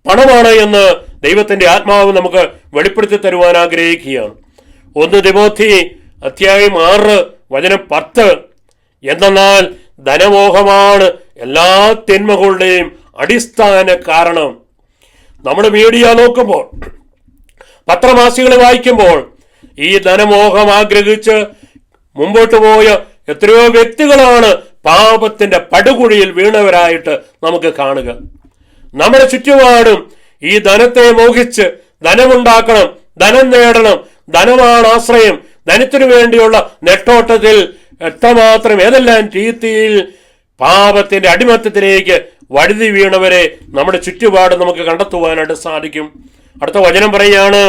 പണമാണ് എന്ന് ദൈവത്തിന്റെ ആത്മാവ് നമുക്ക് വെളിപ്പെടുത്തി തരുവാൻ ആഗ്രഹിക്കുകയാണ്. 1 തിമോത്തി അധ്യായം 6 വചനം 10. എന്നാൽ ധനമോഹമാണ് എല്ലാ തിന്മകളുടെയും അടിസ്ഥാന കാരണം. നമ്മൾ മീഡിയ നോക്കുമ്പോൾ, പത്രമാസികൾ വായിക്കുമ്പോൾ ഈ ധനമോഹം ആഗ്രഹിച്ച് മുമ്പോട്ട് പോയ എത്രയോ വ്യക്തികളാണ് പാപത്തിന്റെ പടുകുഴിയിൽ വീണവരായിട്ട് നമുക്ക് കാണുക. നമ്മുടെ ചുറ്റുപാടും ഈ ധനത്തെ മോഹിച്ച് ധനമുണ്ടാക്കണം, ധനം നേടണം, ധനമാണ് ആശ്രയം, ധനത്തിനു വേണ്ടിയുള്ള നെട്ടോട്ടത്തിൽ എത്രമാത്രം ഏതെല്ലാം രീതിയിൽ പാപത്തിന്റെ അടിമത്തത്തിലേക്ക് വഴുതി വീണവരെ നമ്മുടെ ചുറ്റുപാട് നമുക്ക് കണ്ടെത്തുവാനായിട്ട് സാധിക്കും. അടുത്ത വചനം പറയുകയാണ്,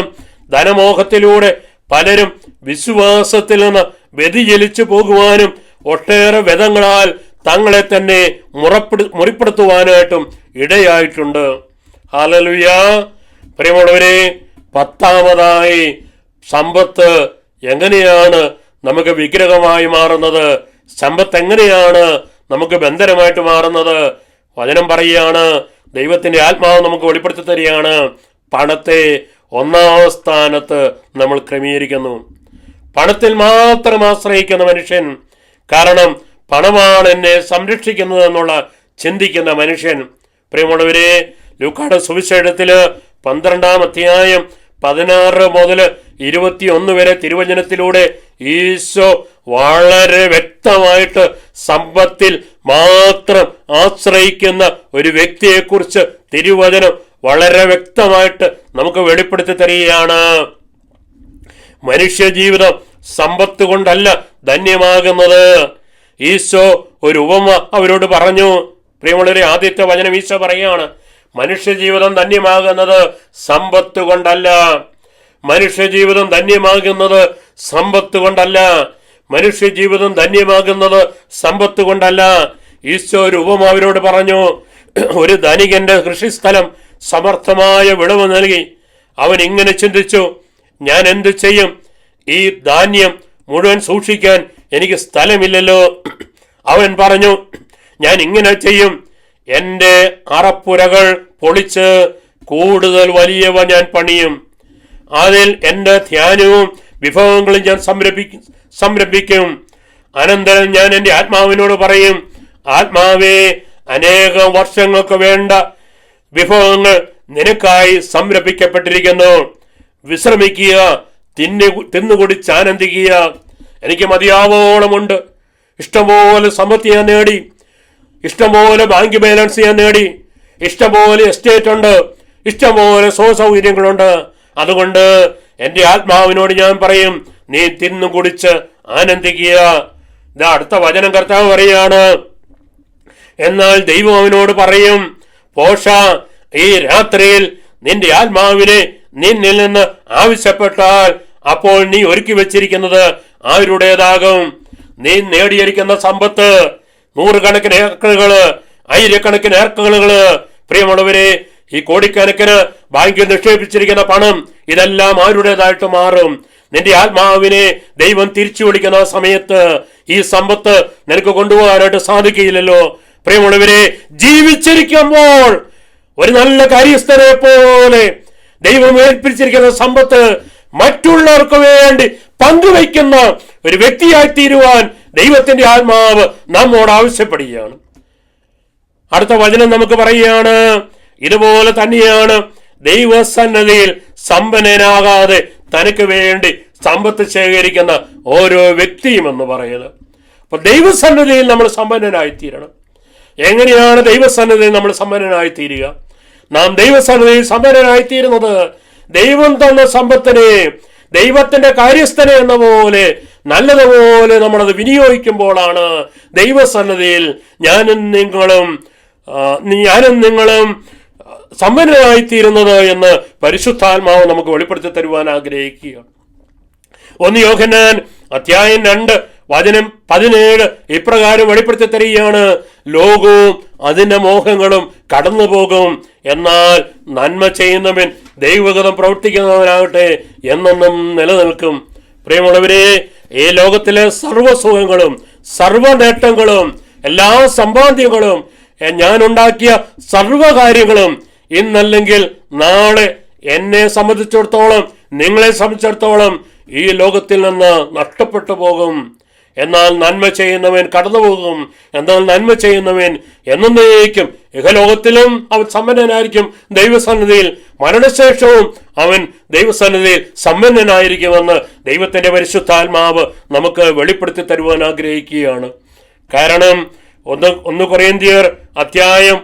ധനമോഹത്തിലൂടെ പലരും വിശ്വാസത്തിൽ നിന്ന് വ്യതിചലിച്ചു പോകുവാനും ഒട്ടേറെ വിധങ്ങളാൽ തങ്ങളെ തന്നെ മുറിപ്പെടുത്തുവാനായിട്ടും ഇടയായിട്ടുണ്ട്. ഹല്ലേലൂയ. പ്രിയമുള്ളവരെ, 10ാമതായി സമ്പത്ത് എങ്ങനെയാണ് നമുക്ക് വിഗ്രഹമായി മാറുന്നത്? സമ്പത്ത് എങ്ങനെയാണ് നമുക്ക് ബന്ധനമായിട്ട് മാറുന്നത്? വചനം പറയുകയാണ്, ദൈവത്തിന്റെ ആത്മാവ് നമുക്ക് വെളിപ്പെടുത്തി തരികയാണ്. പണത്തെ 1ാം സ്ഥാനത്ത് നമ്മൾ ക്രമീകരിക്കുന്നു. പണത്തിൽ മാത്രം ആശ്രയിക്കുന്ന മനുഷ്യൻ, കാരണം പണമാണ് എന്നെ സംരക്ഷിക്കുന്നത് എന്നുള്ള ചിന്തിക്കുന്ന മനുഷ്യൻ. പ്രിയമുള്ളവരെ, ലൂക്കായുടെ സുവിശേഷത്തില് 12ാം അധ്യായം 16 മുതൽ 21 വരെ തിരുവചനത്തിലൂടെ ഈശോ വളരെ വ്യക്തമായിട്ട് സമ്പത്തിൽ മാത്രം ആശ്രയിക്കുന്ന ഒരു വ്യക്തിയെക്കുറിച്ച് തിരുവചനം വളരെ വ്യക്തമായിട്ട് നമുക്ക് വെളിപ്പെടുത്തി തരികയാണ്. മനുഷ്യജീവിതം സമ്പത്ത് കൊണ്ടല്ല ധന്യമാകുന്നത്. ഈശോ ഒരു ഉപമ അവരോട് പറഞ്ഞു. പ്രിയമുള്ളവരെ, ആദ്യത്തെ വചനം ഈശോ പറയുകയാണ്, മനുഷ്യജീവിതം ധന്യമാകുന്നത് സമ്പത്ത് കൊണ്ടല്ല. മനുഷ്യജീവിതം ധന്യമാകുന്നത് സമ്പത്ത് കൊണ്ടല്ല. മനുഷ്യജീവിതം ധന്യമാകുന്നത് സമ്പത്ത് കൊണ്ടല്ല. ഈശോ ഒരു ഉപമ അവരോട് പറഞ്ഞു. ഒരു ധനികന്റെ കൃഷിസ്ഥലം സമർത്ഥമായ വിളവ് നൽകി. അവൻ ഇങ്ങനെ ചിന്തിച്ചു, ഞാൻ എന്ത് ചെയ്യും? ഈ ധാന്യം മുഴുവൻ സൂക്ഷിക്കാൻ എനിക്ക് സ്ഥലമില്ലല്ലോ. അവൻ പറഞ്ഞു, ഞാൻ ഇങ്ങനെ ചെയ്യും, എൻ്റെ അറപ്പുരകൾ പൊളിച്ച് കൂടുതൽ വലിയവ ഞാൻ പണിയും. അതിൽ എൻ്റെ ധ്യാനവും വിഭവങ്ങളും ഞാൻ സംരംഭിക്കും. അനന്തരം ഞാൻ എൻ്റെ ആത്മാവിനോട് പറയും, ആത്മാവേ, അനേകം വർഷങ്ങൾക്ക് വേണ്ട വിഭവങ്ങൾ നിനക്കായി സംരംഭിക്കപ്പെട്ടിരിക്കുന്നു. വിശ്രമിക്കുക, തിന്നുകുടിച്ച് ആനന്ദിക്കുക. എനിക്ക് മതിയാവോളമുണ്ട്. ഇഷ്ടംപോലെ സമ്പത്ത് ഞാൻ നേടി, ഇഷ്ടംപോലെ ബാങ്ക് ബാലൻസ് ഞാൻ നേടി, ഇഷ്ടംപോലെ എസ്റ്റേറ്റ് ഉണ്ട്, ഇഷ്ടംപോലെ സൗകര്യങ്ങളുണ്ട്. അതുകൊണ്ട് എൻ്റെ ആത്മാവിനോട് ഞാൻ പറയും, നീ തിന്നു കുടിച്ച് ആനന്ദിക്കുക. ഇതാ അടുത്ത വചനം കർത്താവ് പറയാണ്. എന്നാൽ ദൈവം അവനോട് പറയും, പോഷ, ഈ രാത്രിയിൽ നിന്റെ ആത്മാവിനെ നിന്നിൽ നിന്ന് ആവശ്യപ്പെട്ടാൽ അപ്പോൾ നീ ഒരുക്കി വെച്ചിരിക്കുന്നത് ആരുടേതാകും? നീ നേടിയിരിക്കുന്ന സമ്പത്ത്, 100 കണക്കിന് ഏക്കറുകള്, 1000 കണക്കിന് ഏക്കറുകള്, പ്രിയമുള്ളവരെ, ഈ കോടിക്കണക്കിന് ബാങ്കിൽ നിക്ഷേപിച്ചിരിക്കുന്ന പണം, ഇതെല്ലാം ആരുടേതായിട്ട് മാറും? നിന്റെ ആത്മാവിനെ ദൈവം തിരിച്ചു വിളിക്കുന്ന സമയത്ത് ഈ സമ്പത്ത് നിനക്ക് കൊണ്ടുപോകാനായിട്ട് സാധിക്കില്ലല്ലോ. പ്രിയമുള്ളവരെ, ജീവിച്ചിരിക്കുമ്പോൾ ഒരു നല്ല കാര്യസ്ഥനെ പോലെ ദൈവം ഏൽപ്പിച്ചിരിക്കുന്ന സമ്പത്ത് മറ്റുള്ളവർക്ക് വേണ്ടി പങ്കുവയ്ക്കുന്ന ഒരു വ്യക്തിയായി തീരുവാൻ ദൈവത്തിന്റെ ആത്മാവ് നമ്മോട് ആവശ്യപ്പെടുകയാണ്. അടുത്ത വചനം നമുക്ക് പറയുകയാണ്, ഇതുപോലെ തന്നെയാണ് ദൈവസന്നിധിയിൽ സമ്പന്നനാകാതെ തനിക്ക് വേണ്ടി സമ്പത്ത് ശേഖരിക്കുന്ന ഓരോ വ്യക്തിയും എന്ന് പറയുന്നത്. അപ്പൊ ദൈവസന്നിധിയിൽ നമ്മൾ സമ്പന്നനായിത്തീരണം. എങ്ങനെയാണ് ദൈവസന്നിധിയിൽ നമ്മൾ സമ്പന്നനായിത്തീരുക? നാം ദൈവസന്നിധിയിൽ സമ്പന്നനായിത്തീരുന്നത് ദൈവം തന്ന സമ്പത്തിനെ ദൈവത്തിന്റെ കാര്യസ്ഥനെ എന്ന പോലെ നല്ലതുപോലെ നമ്മളത് വിനിയോഗിക്കുമ്പോഴാണ് ദൈവസന്നിധിയിൽ ഞാനും നിങ്ങളും സമ്പന്നരായിത്തീരുന്നത് എന്ന് പരിശുദ്ധാത്മാവ് നമുക്ക് വെളിപ്പെടുത്തി തരുവാൻ ആഗ്രഹിക്കുക. 1 യോഹന്നാൻ അധ്യായം 2 വചനം 17 ഇപ്രകാരം വെളിപ്പെടുത്തി തരികയാണ്: ലോകവും അതിന്റെ മോഹങ്ങളും കടന്നു പോകും, എന്നാൽ നന്മ ചെയ്യുന്നവൻ ദൈവഗതം പ്രവർത്തിക്കുന്നവനാകട്ടെ എന്നെന്നും നിലനിൽക്കും. പ്രിയമുള്ളവരെ, ഈ ലോകത്തിലെ സർവ്വസുഖങ്ങളും സർവ്വ നേട്ടങ്ങളും എല്ലാ സമ്പാദ്യങ്ങളും ഞാൻ ഉണ്ടാക്കിയ സർവ്വകാര്യങ്ങളും ഇന്നല്ലെങ്കിൽ നാളെ എന്നെ സംബന്ധിച്ചിടത്തോളം, നിങ്ങളെ സംബന്ധിച്ചിടത്തോളം ഈ ലോകത്തിൽ നിന്ന് നഷ്ടപ്പെട്ടു പോകും. എന്നാൽ നന്മ ചെയ്യുന്നവൻ കടന്നു പോകും. എന്നാൽ നന്മ ചെയ്യുന്നവൻ എന്നേക്കും ഇഹലോകത്തിലും അവൻ സമ്പന്നനായിരിക്കും ദൈവസന്നിധിയിൽ, മരണശേഷവും അവൻ ദൈവസന്നിധിയിൽ സമ്പന്നനായിരിക്കുമെന്ന് ദൈവത്തിന്റെ പരിശുദ്ധാത്മാവ് നമുക്ക് വെളിപ്പെടുത്തി തരുവാൻ ആഗ്രഹിക്കുകയാണ്. കാരണം 1 കൊരിന്ത്യർ അധ്യായം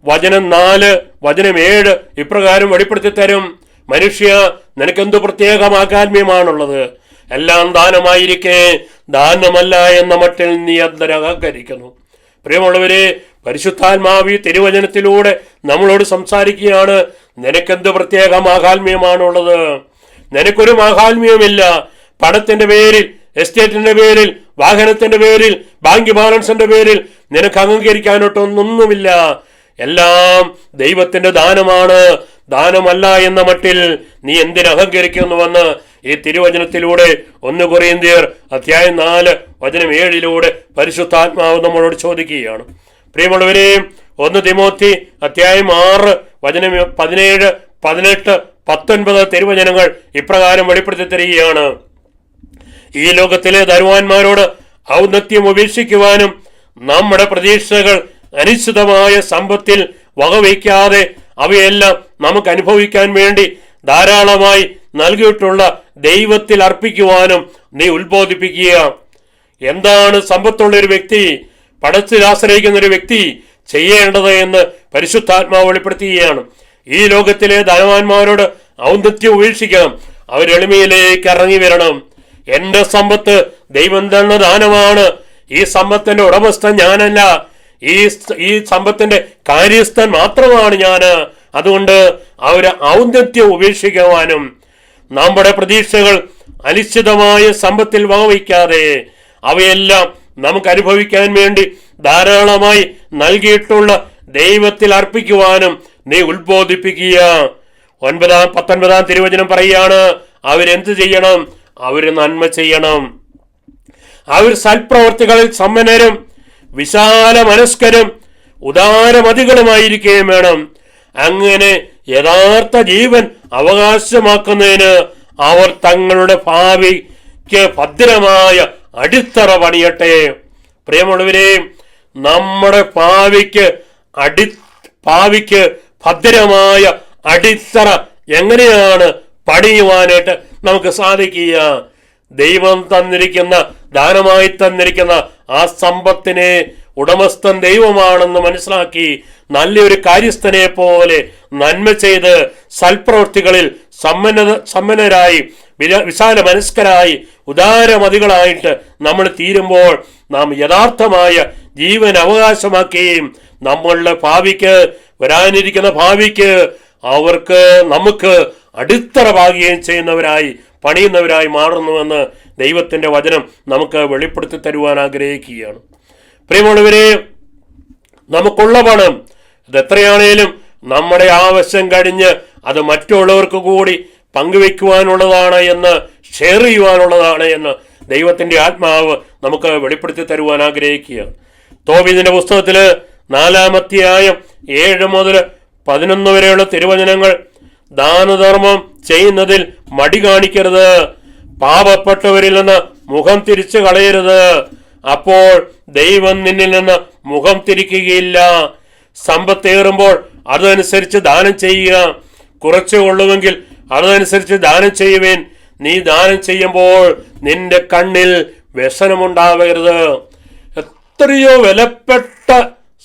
വചനം 4 വചനം 7 ഇപ്രകാരം വെളിപ്പെടുത്തി തരും: മനുഷ്യ, നിനക്കെന്തു പ്രത്യേക ആകാത്മ്യമാണുള്ളത്? എല്ലാം ദാനമായിരിക്കെ ദാനമല്ല എന്ന മട്ടിൽ നീ അഹങ്കരിക്കുന്നു. പ്രിയമുള്ളവരെ, പരിശുദ്ധാത്മാവ് ഈ തിരുവചനത്തിലൂടെ നമ്മളോട് സംസാരിക്കുകയാണ്. നിനക്കെന്ത് പ്രത്യേക മാഹാത്മ്യമാണുള്ളത്? നിനക്കൊരു മാഹാത്മ്യവുമില്ല. പണത്തിന്റെ പേരിൽ, എസ്റ്റേറ്റിന്റെ പേരിൽ, വാഹനത്തിന്റെ പേരിൽ, ബാങ്ക് ബാലൻസിന്റെ പേരിൽ നിനക്ക് അംഗീകരിക്കാനൊട്ടൊന്നുമില്ല. എല്ലാം ദൈവത്തിന്റെ ദാനമാണ്. ദാനമല്ല എന്ന മട്ടിൽ നീ എന്തിന് അഹങ്കരിക്കുന്നുവെന്ന് ഈ തിരുവചനത്തിലൂടെ 1 കൊരിന്ത്യർ അധ്യായം 4 വചനം 7 പരിശുദ്ധാത്മാവ് നമ്മളോട് ചോദിക്കുകയാണ്. പ്രിയമുള്ളവരെ, 1 തിമോത്തി അധ്യായം 6 വചനം 17, 18, 19 തിരുവചനങ്ങൾ ഇപ്രകാരം വെളിപ്പെടുത്തി തരികയാണ്: ഈ ലോകത്തിലെ ധനവാന്മാരോട് ഔന്നത്യം ഉപേക്ഷിക്കുവാനും നമ്മുടെ പ്രതീക്ഷകൾ അനിശ്ചിതമായ സമ്പത്തിൽ വകവയ്ക്കാതെ അവയെല്ലാം നമുക്ക് അനുഭവിക്കാൻ വേണ്ടി ധാരാളമായി നൽകിയിട്ടുള്ള ദൈവത്തിൽ അർപ്പിക്കുവാനും നീ ഉത്ബോധിപ്പിക്കുക. എന്താണ് സമ്പത്തുള്ള ഒരു വ്യക്തി, പണത്തിൽ ആശ്രയിക്കുന്ന ഒരു വ്യക്തി ചെയ്യേണ്ടത് എന്ന് പരിശുദ്ധാത്മാവ് വെളിപ്പെടുത്തുകയാണ്. ഈ ലോകത്തിലെ ധനവാന്മാരോട് ഔന്നത്യം ഉപേക്ഷിക്കണം. അവർ എളിമയിലേക്ക് ഇറങ്ങി വരണം. എന്റെ സമ്പത്ത് ദൈവം തന്ന ദാനമാണ്. ഈ സമ്പത്തിന്റെ ഉടമസ്ഥൻ ഞാനല്ല. ഈ സമ്പത്തിന്റെ കാര്യസ്ഥൻ മാത്രമാണ് ഞാന്. അതുകൊണ്ട് അവര് ഔന്നത്യം ഉപേക്ഷിക്കുവാനും നമ്മുടെ പ്രതീക്ഷകൾ അനിശ്ചിതമായ സമ്പത്തിൽ വകവയ്ക്കാതെ അവയെല്ലാം നമുക്ക് അനുഭവിക്കാൻ വേണ്ടി ധാരാളമായി നൽകിയിട്ടുള്ള ദൈവത്തിൽ അർപ്പിക്കുവാനും നീ ഉത്ബോധിപ്പിക്കുക. 19 തിരുവചനം പറയുകയാണ്: അവരെന്ത് ചെയ്യണം? അവര് നന്മ ചെയ്യണം. അവർ സൽപ്രവർത്തികളിൽ സമ്പന്നരും വിശാല മനസ്കരും ഉദാരമതികളുമായിരിക്കുകയും വേണം. അങ്ങനെ യഥാർത്ഥ ജീവൻ അവകാശമാക്കുന്നതിന് അവർ തങ്ങളുടെ ഭാവിക്ക് ഭദ്രമായ അടിത്തറ പണിയട്ടെ. പ്രിയമുള്ളവരെ, നമ്മുടെ ഭാവിക്ക് ഭദ്രമായ അടിത്തറ എങ്ങനെയാണ് പണിയുവാനായിട്ട് നമുക്ക് സാധിക്കുക? ദൈവം തന്നിരിക്കുന്ന, ദാനമായി തന്നിരിക്കുന്ന ആ സമ്പത്തിനെ ഉടമസ്ഥൻ ദൈവമാണെന്ന് മനസ്സിലാക്കി നല്ലൊരു കാര്യസ്ഥനെ പോലെ നന്മ ചെയ്ത് സൽപ്രവൃത്തികളിൽ സമ്പന്നരായി വിശാല മനസ്കരായി ഉദാരമതികളായിട്ട് നമ്മൾ തീരുമ്പോൾ നാം യഥാർത്ഥമായ ജീവൻ അവകാശമാക്കുകയും നമ്മളുടെ ഭാവിക്ക്, വരാനിരിക്കുന്ന ഭാവിക്ക് നമുക്ക് അടിത്തറ പാകുകയും ചെയ്യുന്നവരായി, പണിയുന്നവരായി മാറുന്നുവെന്ന് ദൈവത്തിന്റെ വചനം നമുക്ക് വെളിപ്പെടുത്തി തരുവാൻ ആഗ്രഹിക്കുകയാണ്. പ്രിയമുള്ളവരെ, നമുക്കുള്ള പണം ഇതെത്രയാണേലും നമ്മുടെ ആവശ്യം കഴിഞ്ഞ് അത് മറ്റുള്ളവർക്ക് കൂടി പങ്കുവെക്കുവാനുള്ളതാണ് എന്ന്, ഷെയർ ചെയ്യുവാനുള്ളതാണ് എന്ന് ദൈവത്തിന്റെ ആത്മാവ് നമുക്ക് വെളിപ്പെടുത്തി തരുവാൻ ആഗ്രഹിക്കുകയാണ്. തോബീതിന്റെ പുസ്തകത്തില് 4-ാം അധ്യായം 7 മുതൽ 11 വരെയുള്ള തിരുവചനങ്ങൾ: ദാനധർമ്മം ചെയ്യുന്നതിൽ മടി കാണിക്കരുത്, പാപപ്പെട്ടവരിൽ നിന്ന് മുഖം തിരിച്ചു കളയരുത്, അപ്പോൾ ദൈവം നിന്നിൽ നിന്ന് മുഖം തിരിക്കുകയില്ല. സമ്പത്തേറുമ്പോൾ അതനുസരിച്ച് ദാനം ചെയ്യുക, കുറച്ചു കൊള്ളുമെങ്കിൽ അതനുസരിച്ച് ദാനം ചെയ്യുവേൻ. നീ ദാനം ചെയ്യുമ്പോൾ നിന്റെ കണ്ണിൽ വ്യസനമുണ്ടാവരുത്. എത്രയോ വിലപ്പെട്ട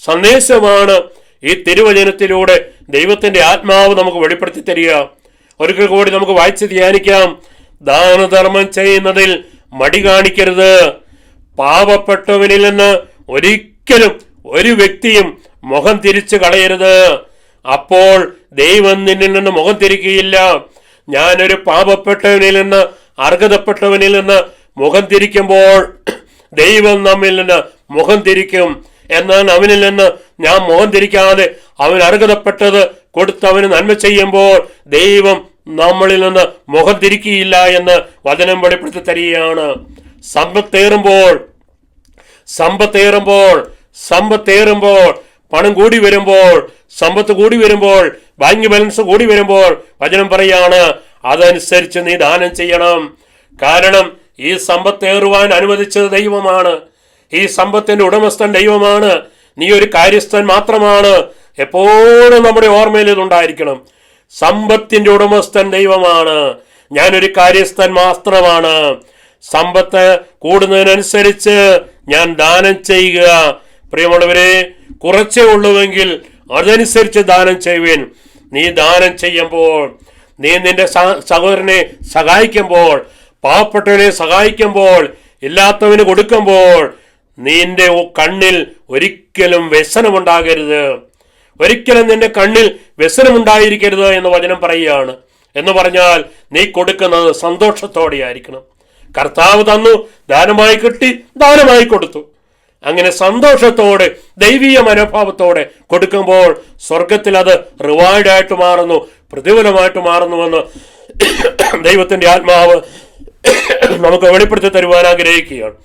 സന്ദേശമാണ് ഈ തിരുവചനത്തിലൂടെ ദൈവത്തിന്റെ ആത്മാവ് നമുക്ക് വെളിപ്പെടുത്തി തരിക. ഒരിക്കൽ കൂടി നമുക്ക് വായിച്ച് ധ്യാനിക്കാം. ദാനധർമ്മം ചെയ്യുന്നതിൽ മടി കാണിക്കരുത്. പാവപ്പെട്ടവനിൽ നിന്ന് ഒരിക്കലും ഒരു വ്യക്തിയും മുഖം തിരിച്ചു കളയരുത്. അപ്പോൾ ദൈവം നിന്നിൽ നിന്ന് മുഖം തിരിക്കുകയില്ല. ഞാനൊരു പാവപ്പെട്ടവനിൽ നിന്ന്, അർഹതപ്പെട്ടവനിൽ നിന്ന് മുഖം തിരിക്കുമ്പോൾ ദൈവം നമ്മിൽ നിന്ന് മുഖം തിരിക്കും. എന്നാൽ അവനിൽ നിന്ന് ഞാൻ മുഖം തിരിക്കാതെ അവൻ അർഹതപ്പെട്ടത് കൊടുത്ത് അവന് നന്മ ചെയ്യുമ്പോൾ ദൈവം നമ്മളിൽ നിന്ന് മുഖം തിരിക്കുകയില്ല എന്ന് വചനം വെളിപ്പെടുത്തി തരികയാണ്. സമ്പത്തേറുമ്പോൾ പണം കൂടി വരുമ്പോൾ, സമ്പത്ത് കൂടി വരുമ്പോൾ, ബാങ്ക് ബാലൻസ് കൂടി വരുമ്പോൾ വചനം പറയാണ്, അതനുസരിച്ച് നീ ദാനം ചെയ്യണം. കാരണം ഈ സമ്പത്തേറുവാൻ അനുവദിച്ചത് ദൈവമാണ്. ഈ സമ്പത്തിന്റെ ഉടമസ്ഥൻ ദൈവമാണ്. നീ ഒരു കാര്യസ്ഥൻ മാത്രമാണ്. എപ്പോഴും നമ്മുടെ ഓർമ്മയിൽ ഇതുണ്ടായിരിക്കണം. സമ്പത്തിന്റെ ഉടമസ്ഥൻ ദൈവമാണ്, ഞാനൊരു കാര്യസ്ഥൻ മാത്രമാണ്. സമ്പത്ത് കൂടുന്നതിനനുസരിച്ച് ഞാൻ ദാനം ചെയ്യുക. പ്രിയമുള്ളവരെ, കുറച്ചേ ഉള്ളുവെങ്കിൽ അതനുസരിച്ച് ദാനം ചെയ്യുവിൻ. നീ ദാനം ചെയ്യുമ്പോൾ, നീ നിന്റെ സഹോദരനെ സഹായിക്കുമ്പോൾ, പാവപ്പെട്ടവനെ സഹായിക്കുമ്പോൾ, ഇല്ലാത്തവന് കൊടുക്കുമ്പോൾ നിന്റെ കണ്ണിൽ ഒരിക്കലും വ്യസനമുണ്ടാകരുത്. ഒരിക്കലും നിന്റെ കണ്ണിൽ വ്യസനമുണ്ടായിരിക്കരുത് എന്ന് വചനം പറയുകയാണ്. എന്ന് പറഞ്ഞാൽ നീ കൊടുക്കുന്നത് സന്തോഷത്തോടെ ആയിരിക്കണം. കർത്താവ് തന്നു, ദാനമായി കിട്ടി, ദാനമായി കൊടുത്തു. അങ്ങനെ സന്തോഷത്തോടെ ദൈവീയ മനോഭാവത്തോടെ കൊടുക്കുമ്പോൾ സ്വർഗത്തിൽ അത് റിവാർഡായിട്ട് മാറുന്നു, പ്രതിഫലമായിട്ട് മാറുന്നുവെന്ന് ദൈവത്തിന്റെ ആത്മാവ് നമുക്ക് വെളിപ്പെടുത്തി തരുവാൻ ആഗ്രഹിക്കുകയാണ്.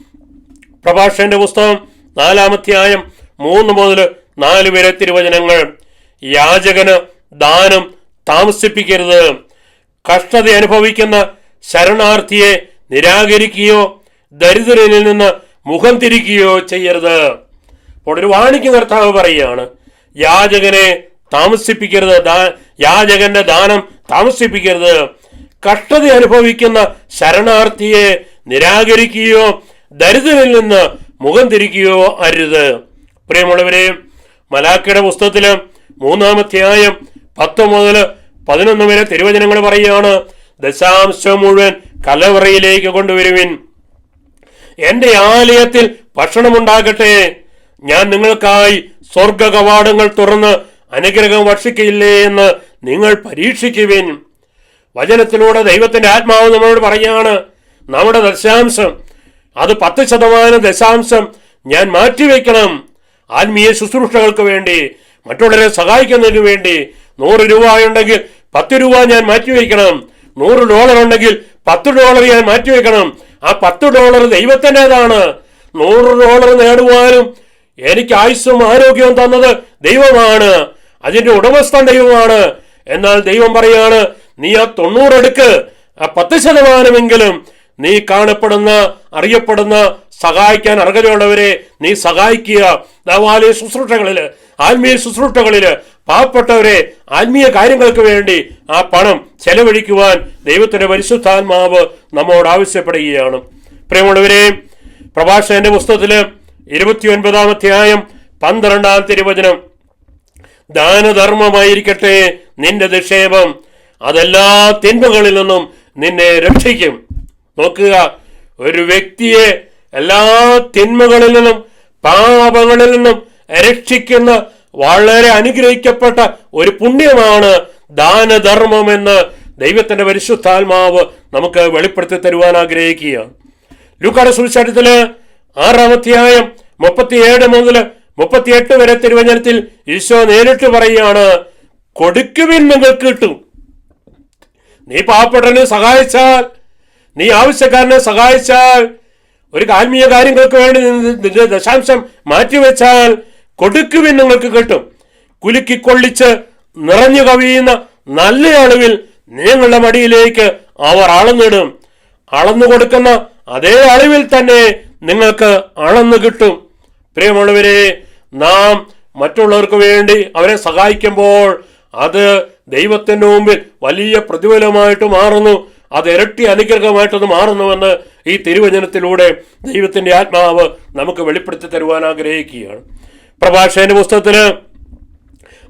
പ്രഭാഷകന്റെ പുസ്തകം 4-ാം അധ്യായം 3 മുതൽ 4 വരെ തിരുവചനങ്ങൾ. യാചകന് ദാനം താമസിപ്പിക്കരുത്. കഷ്ടത അനുഭവിക്കുന്ന ശരണാർത്ഥിയെ നിരാകരിക്കുകയോ ദരിദ്രനിൽ നിന്ന് മുഖം തിരിക്കുകയോ ചെയ്യരുത്. അപ്പോൾ ഒരു വാണിജ്യ കർത്താവ് പറയുകയാണ്, യാചകനെ താമസിപ്പിക്കരുത്, യാചകന്റെ ദാനം താമസിപ്പിക്കരുത്. കഷ്ടത അനുഭവിക്കുന്ന ശരണാർത്ഥിയെ നിരാകരിക്കുകയോ ദരിദ്രനിൽ നിന്ന് മുഖം തിരിക്കുകയോ അരുത്. പ്രിയമുള്ളവരെ, മലാക്കിയുടെ പുസ്തകത്തില് 3-ാം അധ്യായം 10 മുതൽ 11 വരെ തിരുവചനങ്ങൾ പറയുകയാണ്, ദശാംശം മുഴുവൻ കലവറയിലേക്ക് കൊണ്ടുവരുവിൻ. എന്റെ ആലയത്തിൽ ഭക്ഷണമുണ്ടാകട്ടെ. ഞാൻ നിങ്ങൾക്കായി സ്വർഗ കവാടങ്ങൾ തുറന്ന് അനുഗ്രഹം വർഷിക്കയില്ലേ എന്ന് നിങ്ങൾ പരീക്ഷിക്കുവിൻ. വചനത്തിലൂടെ ദൈവത്തിന്റെ ആത്മാവ് നമ്മളോട് പറയുകയാണ്, നമ്മുടെ ദശാംശം അത് 10% ദശാംശം ഞാൻ മാറ്റിവെക്കണം. ആത്മീയ ശുശ്രൂഷകൾക്ക് വേണ്ടി, മറ്റുള്ളവരെ സഹായിക്കുന്നതിന് വേണ്ടി. 100 രൂപ ഉണ്ടെങ്കിൽ 10 രൂപ ഞാൻ മാറ്റിവെക്കണം. $100 ഉണ്ടെങ്കിൽ $10 ഞാൻ മാറ്റിവെക്കണം. ആ $10 ദൈവത്തിൻ്റെതാണ്. $100 നേടുവാനും എനിക്ക് ആയുസ്സും ആരോഗ്യവും തന്നത് ദൈവമാണ്. അതിന്റെ ഉടമസ്ഥൻ ദൈവമാണ്. എന്നാൽ ദൈവം പറയാണ്, നീ ആ 90 എടുക്ക്, ആ 10% നീ കാണപ്പെടുന്ന, അറിയപ്പെടുന്ന, സഹായിക്കാൻ അർഹതയുള്ളവരെ നീ സഹായിക്കുക. ദേവാലയ ശുശ്രൂഷകളില്, ആത്മീയ ശുശ്രൂഷകളില് പാവപ്പെട്ടവരെ ആത്മീയ കാര്യങ്ങൾക്ക് വേണ്ടി ആ പണം ചെലവഴിക്കുവാൻ ദൈവത്തിന്റെ പരിശുദ്ധാത്മാവ് നമ്മോട് ആവശ്യപ്പെടുകയാണ്. പ്രിയമുള്ളവരെ, പ്രഭാഷകന്റെ പുസ്തകത്തില് 29-ാം അധ്യായം 12-ാം തിരുവചനം, ദാനധർമ്മമായിരിക്കട്ടെ നിന്റെ നിക്ഷേപം, അതെല്ലാ തിന്മകളിൽ നിന്നും നിന്നെ രക്ഷിക്കും. നോക്കുക, ഒരു വ്യക്തിയെ എല്ലാ തിന്മകളിൽ നിന്നും പാപങ്ങളിൽ നിന്നും രക്ഷിക്കുന്ന വളരെ അനുഗ്രഹിക്കപ്പെട്ട ഒരു പുണ്യമാണ് ദാനധർമ്മം എന്ന് ദൈവത്തിന്റെ പരിശുദ്ധാത്മാവ് നമുക്ക് വെളിപ്പെടുത്തി തരുവാൻ ആഗ്രഹിക്കുകയാണ്. ലൂക്കായുടെ സുവിശേഷത്തില് 6-ാം അധ്യായം 37 മുതൽ 38 വരെ തിരുവചനത്തിൽ ഈശോ നേരിട്ട് പറയുകയാണ്, കൊടുക്കുവിൻ നിങ്ങൾക്ക് കിട്ടും. നീ പാവപ്പെട്ടവനെ സഹായിച്ചാൽ, നീ ആവശ്യക്കാരനെ സഹായിച്ചാൽ, ഒരു ആത്മീയ കാര്യങ്ങൾക്ക് വേണ്ടി നിന്റെ ദശാംശം മാറ്റിവെച്ചാൽ കൊടുക്കുവിൻ നിങ്ങൾക്ക് കിട്ടും. കുലുക്കിക്കൊള്ളിച്ച് നിറഞ്ഞു കവിയുന്ന നല്ല അളവിൽ നിങ്ങളുടെ മടിയിലേക്ക് അവർ അളന്നിടും. അളന്നു കൊടുക്കുന്ന അതേ അളവിൽ തന്നെ നിങ്ങൾക്ക് അളന്നു കിട്ടും. പ്രിയമുള്ളവരെ, നാം മറ്റുള്ളവർക്ക് വേണ്ടി അവരെ സഹായിക്കുമ്പോൾ അത് ദൈവത്തിന്റെ മുമ്പിൽ വലിയ പ്രതിഫലമായിട്ട് മാറുന്നു. അത് ഇരട്ടി അനുഗ്രഹമായിട്ടത് മാറുന്നുവെന്ന് ഈ തിരുവചനത്തിലൂടെ ദൈവത്തിന്റെ ആത്മാവ് നമുക്ക് വെളിപ്പെടുത്തി തരുവാൻ ആഗ്രഹിക്കുകയാണ്. പ്രഭാഷകന്റെ പുസ്തകത്തിന്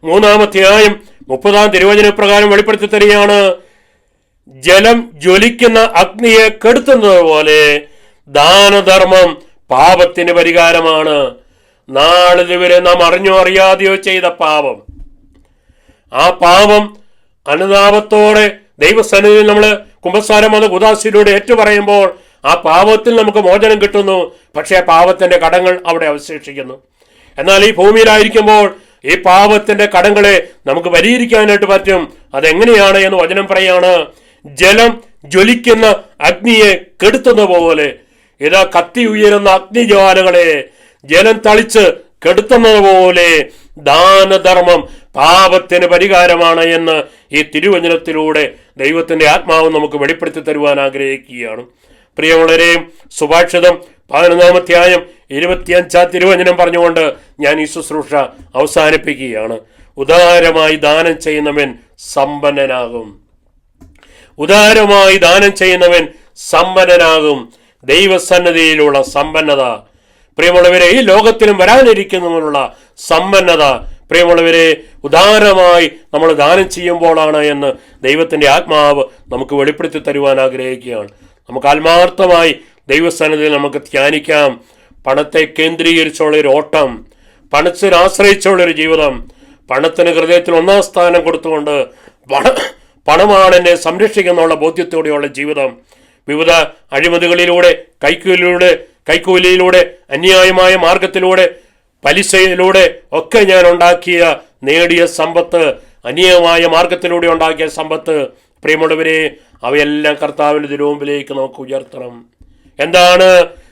3-ാം അധ്യായം 30-ാം തിരുവചന പ്രകാരം വെളിപ്പെടുത്തി തരികയാണ്, ജലം ജ്വലിക്കുന്ന അഗ്നിയെ കെടുത്തുന്നത് പോലെ ദാനധർമ്മം പാപത്തിന് പരിഹാരമാണ്. നാളിതുവരെ നാം അറിഞ്ഞോ അറിയാതെയോ ചെയ്ത പാപം, ആ പാപം അനുതാപത്തോടെ ദൈവസന്നിധിയിൽ നമ്മൾ കുമ്പസാരം വന്ന് ഉദാസിയിലൂടെ ഏറ്റുപറയുമ്പോൾ ആ പാപത്തിൽ നമുക്ക് മോചനം കിട്ടുന്നു. പക്ഷേ പാപത്തിന്റെ കടങ്ങൾ അവിടെ അവശേഷിക്കുന്നു. എന്നാൽ ഈ ഭൂമിയിലായിരിക്കുമ്പോൾ ഈ പാപത്തിന്റെ കടങ്ങളെ നമുക്ക് പരിഹരിക്കാനായിട്ട് പറ്റും. അതെങ്ങനെയാണ് എന്ന് വചനം പറയാണ്. ജലം ജ്വലിക്കുന്ന അഗ്നിയെ കെടുത്തുന്ന പോലെ, ഇതാ കത്തി ഉയരുന്ന അഗ്നിജ്വാലകളെ ജലം തളിച്ച് കെടുത്തുന്നത് പോലെ ദാനധർമ്മം പാപത്തിന് പരിഹാരമാണ് എന്ന് ഈ തിരുവചനത്തിലൂടെ ദൈവത്തിന്റെ ആത്മാവ് നമുക്ക് വെളിപ്പെടുത്തി തരുവാൻ ആഗ്രഹിക്കുകയാണ്. പ്രിയമുള്ളവരെ, സുഭാഷിതം 11-ാം അധ്യായം 25-ാം തിരുവചനം പറഞ്ഞുകൊണ്ട് ഞാൻ ഈ ശുശ്രൂഷ അവസാനിപ്പിക്കുകയാണ്. ഉദാരമായി ദാനം ചെയ്യുന്നവൻ സമ്പന്നനാകും. ഉദാരമായി ദാനം ചെയ്യുന്നവൻ സമ്പന്നനാകും. ദൈവസന്നിധിയിലുള്ള സമ്പന്നത, പ്രിയമുള്ളവരെ, ഈ ലോകത്തിലും വരാനിരിക്കുന്നതിനുള്ള സമ്പന്നത, പ്രിയമുള്ളവരെ, ഉദാരമായി നമ്മൾ ദാനം ചെയ്യുമ്പോഴാണ് എന്ന് ദൈവത്തിൻ്റെ ആത്മാവ് നമുക്ക് വെളിപ്പെടുത്തി തരുവാൻ ആഗ്രഹിക്കുകയാണ്. നമുക്ക് ആത്മാർത്ഥമായി ദൈവസ്ഥാനത്തിൽ നമുക്ക് ധ്യാനിക്കാം. പണത്തെ കേന്ദ്രീകരിച്ചുള്ളൊരു ഓട്ടം, പണത്തിന് ആശ്രയിച്ചുള്ളൊരു ജീവിതം, പണത്തിന് ഹൃദയത്തിൽ 1-ാം സ്ഥാനം കൊടുത്തുകൊണ്ട് പണമാണ് എന്നെ സംരക്ഷിക്കുന്നുള്ള ബോധ്യത്തോടെയുള്ള ജീവിതം, വിവിധ അഴിമതികളിലൂടെ, കൈക്കൂലിയിലൂടെ, അന്യായമായ മാർഗത്തിലൂടെ, പലിശയിലൂടെ ഒക്കെ ഞാൻ നേടിയ സമ്പത്ത്, അന്യായമായ മാർഗത്തിലൂടെ ഉണ്ടാക്കിയ സമ്പത്ത്, പ്രിയമുള്ളവരെ, അവയെല്ലാം കർത്താവിൻ്റെ തിരുമുമ്പിലേക്ക് നമുക്ക് ഉയർത്തണം. എന്താണ്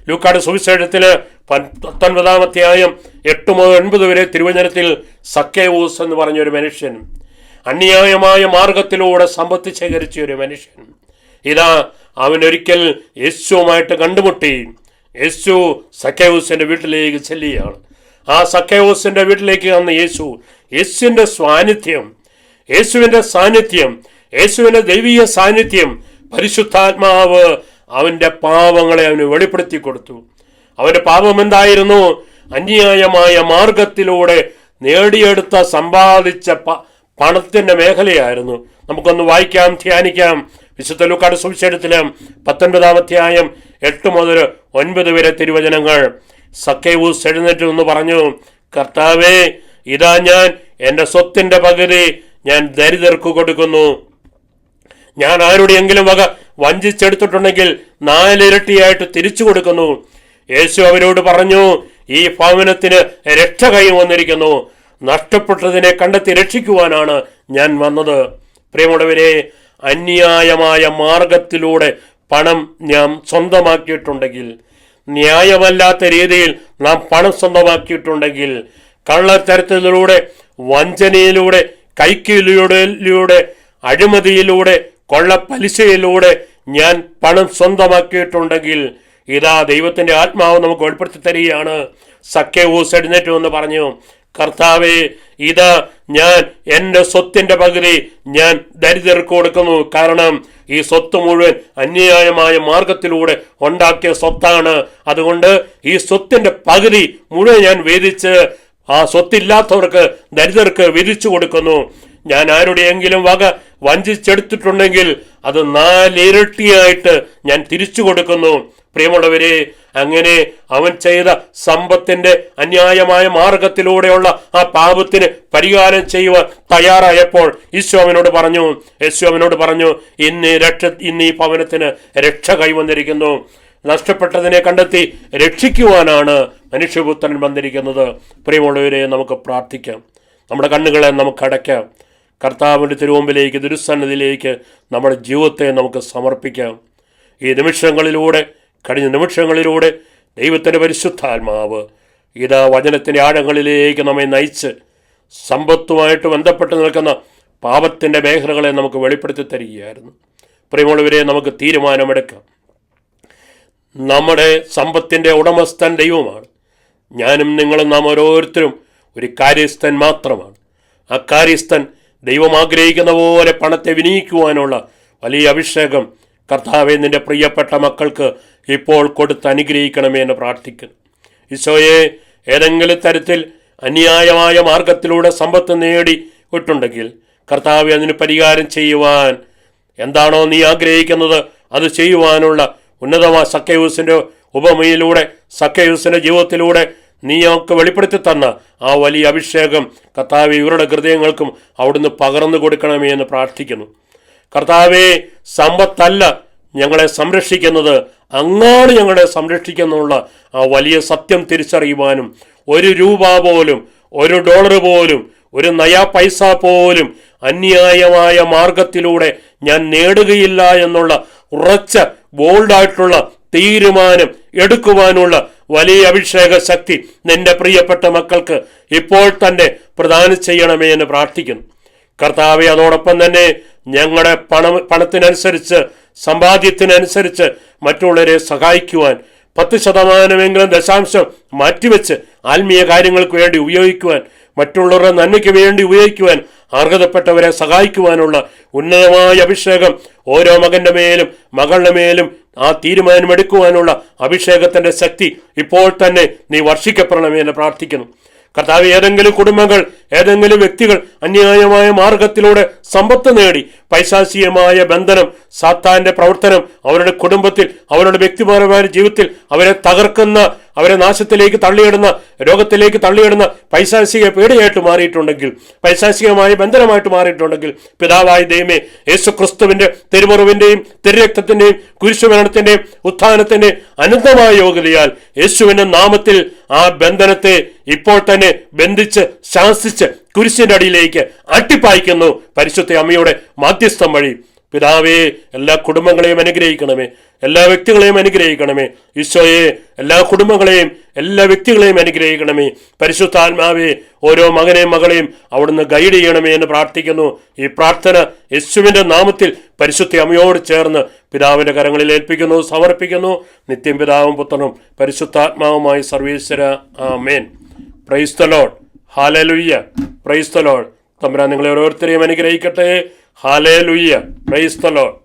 ലൂക്കായുടെ സുവിശേഷത്തിൽ 19-ാം അധ്യായം 8 മുതൽ 9 വരെ തിരുവചനത്തിൽ സക്കേവൂസ് എന്ന് പറഞ്ഞൊരു മനുഷ്യൻ, അന്യായമായ മാർഗത്തിലൂടെ സമ്പത്ത് ശേഖരിച്ച ഒരു മനുഷ്യൻ, ഇതാ അവനൊരിക്കൽ യേശുവുമായിട്ട് കണ്ടുമുട്ടി. യേശു സക്കേവൂസിന്റെ വീട്ടിലേക്ക് ചെല്ലുകയാണ്. ആ സക്കേവൂസിന്റെ വീട്ടിലേക്ക് വന്ന യേശുവിന്റെ സാന്നിധ്യം, യേശുവിന്റെ ദൈവീയ സാന്നിധ്യം, പരിശുദ്ധാത്മാവ് അവന്റെ പാപങ്ങളെ അവന് വെളിപ്പെടുത്തി കൊടുത്തു. അവന്റെ പാപം എന്തായിരുന്നു? അന്യായമായ മാർഗത്തിലൂടെ നേടിയെടുത്ത സമ്പാദിച്ച പണത്തിന്റെ മേഖലയായിരുന്നു. നമുക്കൊന്ന് വായിക്കാം, ധ്യാനിക്കാം. വിശുദ്ധ ലൂക്കായുടെ സുവിശേഷത്തിലെ 19-ാം അധ്യായം 8 മുതൽ 9 വരെ തിരുവചനങ്ങൾ. സക്കേവൂസ് എഴുന്നേറ്റ് നിന്ന് പറഞ്ഞു, കർത്താവേ, ഇതാ ഞാൻ എൻ്റെ സ്വത്തിന്റെ പകുതി ഞാൻ ദരിദ്രർക്ക് കൊടുക്കുന്നു. ഞാൻ ആരുടെയെങ്കിലും വക വഞ്ചിച്ചെടുത്തിട്ടുണ്ടെങ്കിൽ 4 ഇരട്ടിയായിട്ട് തിരിച്ചു കൊടുക്കുന്നു. യേശു അവരോട് പറഞ്ഞു, ഈ ഭവനത്തിന് രക്ഷ കൈവന്നിരിക്കുന്നു. നഷ്ടപ്പെട്ടതിനെ കണ്ടെത്തി രക്ഷിക്കുവാനാണ് ഞാൻ വന്നത്. പ്രിയമുള്ളവരെ, അന്യായമായ മാർഗത്തിലൂടെ പണം നാം സ്വന്തമാക്കിയിട്ടുണ്ടെങ്കിൽ, ന്യായമല്ലാത്ത രീതിയിൽ നാം പണം സ്വന്തമാക്കിയിട്ടുണ്ടെങ്കിൽ, കള്ളത്തരത്തിലൂടെ, വഞ്ചനയിലൂടെ, കൈക്കൂലിയിലൂടെ, അഴിമതിയിലൂടെ, കൊള്ളപ്പലിശയിലൂടെ ഞാൻ പണം സ്വന്തമാക്കിയിട്ടുണ്ടെങ്കിൽ, ഇതാ ദൈവത്തിന്റെ ആത്മാവ് നമുക്ക് വെളിപ്പെടുത്തി തരികയാണ്. സക്കേവൂസ് എഴുന്നേറ്റ് എന്ന് പറഞ്ഞു, കർത്താവേ, ഇതാ ഞാൻ എൻ്റെ സ്വത്തിന്റെ പകുതി ഞാൻ ദരിദ്രർക്ക് കൊടുക്കുന്നു. കാരണം ഈ സ്വത്ത് മുഴുവൻ അന്യായമായ മാർഗത്തിലൂടെ ഉണ്ടാക്കിയ സ്വത്താണ്. അതുകൊണ്ട് ഈ സ്വത്തിന്റെ പകുതി മുഴുവൻ ഞാൻ വീതിച്ച് ആ സ്വത്തില്ലാത്തവർക്ക്, ദരിദ്രർക്ക് വിധിച്ചു കൊടുക്കുന്നു. ഞാൻ ആരുടെയെങ്കിലും വക വഞ്ചിച്ചെടുത്തിട്ടുണ്ടെങ്കിൽ അത് 4 ഇരട്ടിയായിട്ട് ഞാൻ തിരിച്ചു കൊടുക്കുന്നു. പ്രിയമുള്ളവരെ, അങ്ങനെ അവൻ ചെയ്ത സമ്പത്തിന്റെ അന്യായമായ മാർഗത്തിലൂടെയുള്ള ആ പാപത്തിന് പരിഹാരം ചെയ്യുവാൻ തയ്യാറായപ്പോൾ യേശു അവനോട് പറഞ്ഞു, ഇന്ന് ഈ ഭവനത്തിന് രക്ഷ കൈവന്നിരിക്കുന്നു. നഷ്ടപ്പെട്ടതിനെ കണ്ടെത്തി രക്ഷിക്കുവാനാണ് മനുഷ്യപുത്രൻ വന്നിരിക്കുന്നത്. പ്രിയമുള്ളവരെ, നമുക്ക് പ്രാർത്ഥിക്കാം. നമ്മുടെ കണ്ണുകളെ നമുക്ക് അടയ്ക്കാം. കർത്താവിൻ്റെ തിരുമുമ്പിലേക്ക്, തിരുസന്നിധിയിലേക്ക് നമ്മുടെ ജീവിതത്തെ നമുക്ക് സമർപ്പിക്കാം. ഈ കഴിഞ്ഞ നിമിഷങ്ങളിലൂടെ ദൈവത്തിൻ്റെ പരിശുദ്ധാത്മാവ് ഇതാ വചനത്തിൻ്റെ ആഴങ്ങളിലേക്ക് നമ്മെ നയിച്ച് സമ്പത്തുമായിട്ട് ബന്ധപ്പെട്ട് നിൽക്കുന്ന പാപത്തിൻ്റെ മേഖലകളെ നമുക്ക് വെളിപ്പെടുത്തി തരികയായിരുന്നു. പ്രിയമുള്ളവരെ, നമുക്ക് തീരുമാനമെടുക്കാം. നമ്മുടെ സമ്പത്തിൻ്റെ ഉടമസ്ഥൻ ദൈവമാണ്. ഞാനും നിങ്ങളും നാം ഓരോരുത്തരും ഒരു കാര്യസ്ഥൻ മാത്രമാണ്. ആ കാര്യസ്ഥൻ ദൈവം ആഗ്രഹിക്കുന്ന പോലെ പണത്തെ വിനിയോഗിക്കുവാനുള്ള വലിയ അഭിഷേകം കർത്താവേ, നിന്റെ പ്രിയപ്പെട്ട മക്കൾക്ക് ഇപ്പോൾ കൊടുത്ത് അനുഗ്രഹിക്കണമേ എന്ന് പ്രാർത്ഥിക്കുന്നു. ഈശോയെ, ഏതെങ്കിലും തരത്തിൽ അന്യായമായ മാർഗത്തിലൂടെ സമ്പത്ത് നേടി വിട്ടുണ്ടെങ്കിൽ കർത്താവെ, അതിന് പരിഹാരം ചെയ്യുവാൻ എന്താണോ നീ ആഗ്രഹിക്കുന്നത് അത് ചെയ്യുവാനുള്ള ഉന്നതമായ സക്കേവൂസിൻ്റെ ഉപമയിലൂടെ സക്കയൂസിന്റെ ജീവിതത്തിലൂടെ നീ ഞങ്ങൾക്ക് വെളിപ്പെടുത്തി തന്ന ആ വലിയ അഭിഷേകം കർത്താവെ ഇവരുടെ ഹൃദയങ്ങൾക്കും അവിടുന്ന് പകർന്നു കൊടുക്കണമേ എന്ന് പ്രാർത്ഥിക്കുന്നു. കർത്താവെ, സമ്പത്തല്ല ഞങ്ങളെ സംരക്ഷിക്കുന്നത്, അങ്ങാണ് ഞങ്ങളെ സംരക്ഷിക്കുന്നുള്ള ആ വലിയ സത്യം തിരിച്ചറിയുവാനും, ഒരു രൂപ പോലും, ഒരു ഡോളർ പോലും, ഒരു നയാ പൈസ പോലും അന്യായമായ മാർഗത്തിലൂടെ ഞാൻ നേടുകയില്ല എന്നുള്ള ഉറച്ച ബോൾഡായിട്ടുള്ള തീരുമാനം എടുക്കുവാനുള്ള വലിയ അഭിഷേക ശക്തി നിന്റെ പ്രിയപ്പെട്ട മക്കൾക്ക് ഇപ്പോൾ തന്നെ പ്രദാനം ചെയ്യണമേ എന്ന് പ്രാർത്ഥിക്കുന്നു. കർത്താവെ, അതോടൊപ്പം തന്നെ ഞങ്ങളുടെ പണത്തിനനുസരിച്ച്, സമ്പാദ്യത്തിനനുസരിച്ച് മറ്റുള്ളവരെ സഹായിക്കുവാൻ 10% ദശാംശം മാറ്റിവെച്ച് ആത്മീയ കാര്യങ്ങൾക്ക് വേണ്ടി ഉപയോഗിക്കുവാൻ, മറ്റുള്ളവരുടെ നന്മയ്ക്ക് വേണ്ടി ഉപയോഗിക്കുവാൻ, അർഹതപ്പെട്ടവരെ സഹായിക്കുവാനുള്ള ഉന്നതമായ അഭിഷേകം ഓരോ മകന്റെ മേലും മകളുടെ മേലും ആ തീരുമാനമെടുക്കുവാനുള്ള അഭിഷേകത്തിന്റെ ശക്തി ഇപ്പോൾ തന്നെ നീ വർഷിക്കപ്പെടണമേ എന്ന് പ്രാർത്ഥിക്കുന്നു. കർത്താവ്, ഏതെങ്കിലും കുടുംബങ്ങൾ, ഏതെങ്കിലും വ്യക്തികൾ അന്യായമായ മാർഗത്തിലൂടെ സമ്പത്ത് നേടി പൈശാചികമായ ബന്ധനം, സാത്താന്റെ പ്രവർത്തനം അവരുടെ കുടുംബത്തിൽ, അവരുടെ വ്യക്തിപരമായ ജീവിതത്തിൽ അവരെ തകർക്കുന്ന, അവരെ നാശത്തിലേക്ക് തള്ളിയിടുന്ന, രോഗത്തിലേക്ക് തള്ളിയിടുന്ന പൈശാചിക പീഡയായിട്ട് മാറിയിട്ടുണ്ടെങ്കിൽ, പൈശാചികമായ ബന്ധനമായിട്ട് മാറിയിട്ടുണ്ടെങ്കിൽ, പിതാവായ ദൈവമേ, യേശു ക്രിസ്തുവിന്റെ തിരുമുറിവിന്റെയും തിരുരക്തത്തിന്റെയും കുരിശുമരണത്തിന്റെയും ഉത്ഥാനത്തിന്റെയും അനന്തമായ യോഗ്യതയാൽ യേശുവിന്റെ നാമത്തിൽ ആ ബന്ധനത്തെ ഇപ്പോൾ തന്നെ ബന്ധിച്ച് ശാസിച്ച് കുരിശിന്റെ അടിയിലേക്ക് അട്ടിപ്പായിക്കുന്നു പരിശുദ്ധ അമ്മയുടെ മാധ്യസ്ഥം വഴി. പിതാവേ, എല്ലാ കുടുംബങ്ങളെയും അനുഗ്രഹിക്കണമേ, എല്ലാ വ്യക്തികളെയും അനുഗ്രഹിക്കണമേ. ഈശോയെ, എല്ലാ കുടുംബങ്ങളെയും എല്ലാ വ്യക്തികളെയും അനുഗ്രഹിക്കണമേ. പരിശുദ്ധാത്മാവേ, ഓരോ മകനെയും മകളെയും അവിടുന്ന് ഗൈഡ് ചെയ്യണമേ എന്ന് പ്രാർത്ഥിക്കുന്നു. ഈ പ്രാർത്ഥന യേശുവിന്റെ നാമത്തിൽ പരിശുദ്ധ അമ്മയോട് ചേർന്ന് പിതാവിന്റെ കരങ്ങളിൽ ഏൽപ്പിക്കുന്നു, സമർപ്പിക്കുന്നു. നിത്യം പിതാവും പുത്രനും പരിശുദ്ധാത്മാവുമായി സർവീശ്വര. Amen. Praise the Lord. Hallelujah. Praise the Lord. തമ്പുരാൻ നിങ്ങളെ ഓരോരുത്തരെയും അനുഗ്രഹിക്കട്ടെ. ഹല്ലേലൂയ. Praise the Lord.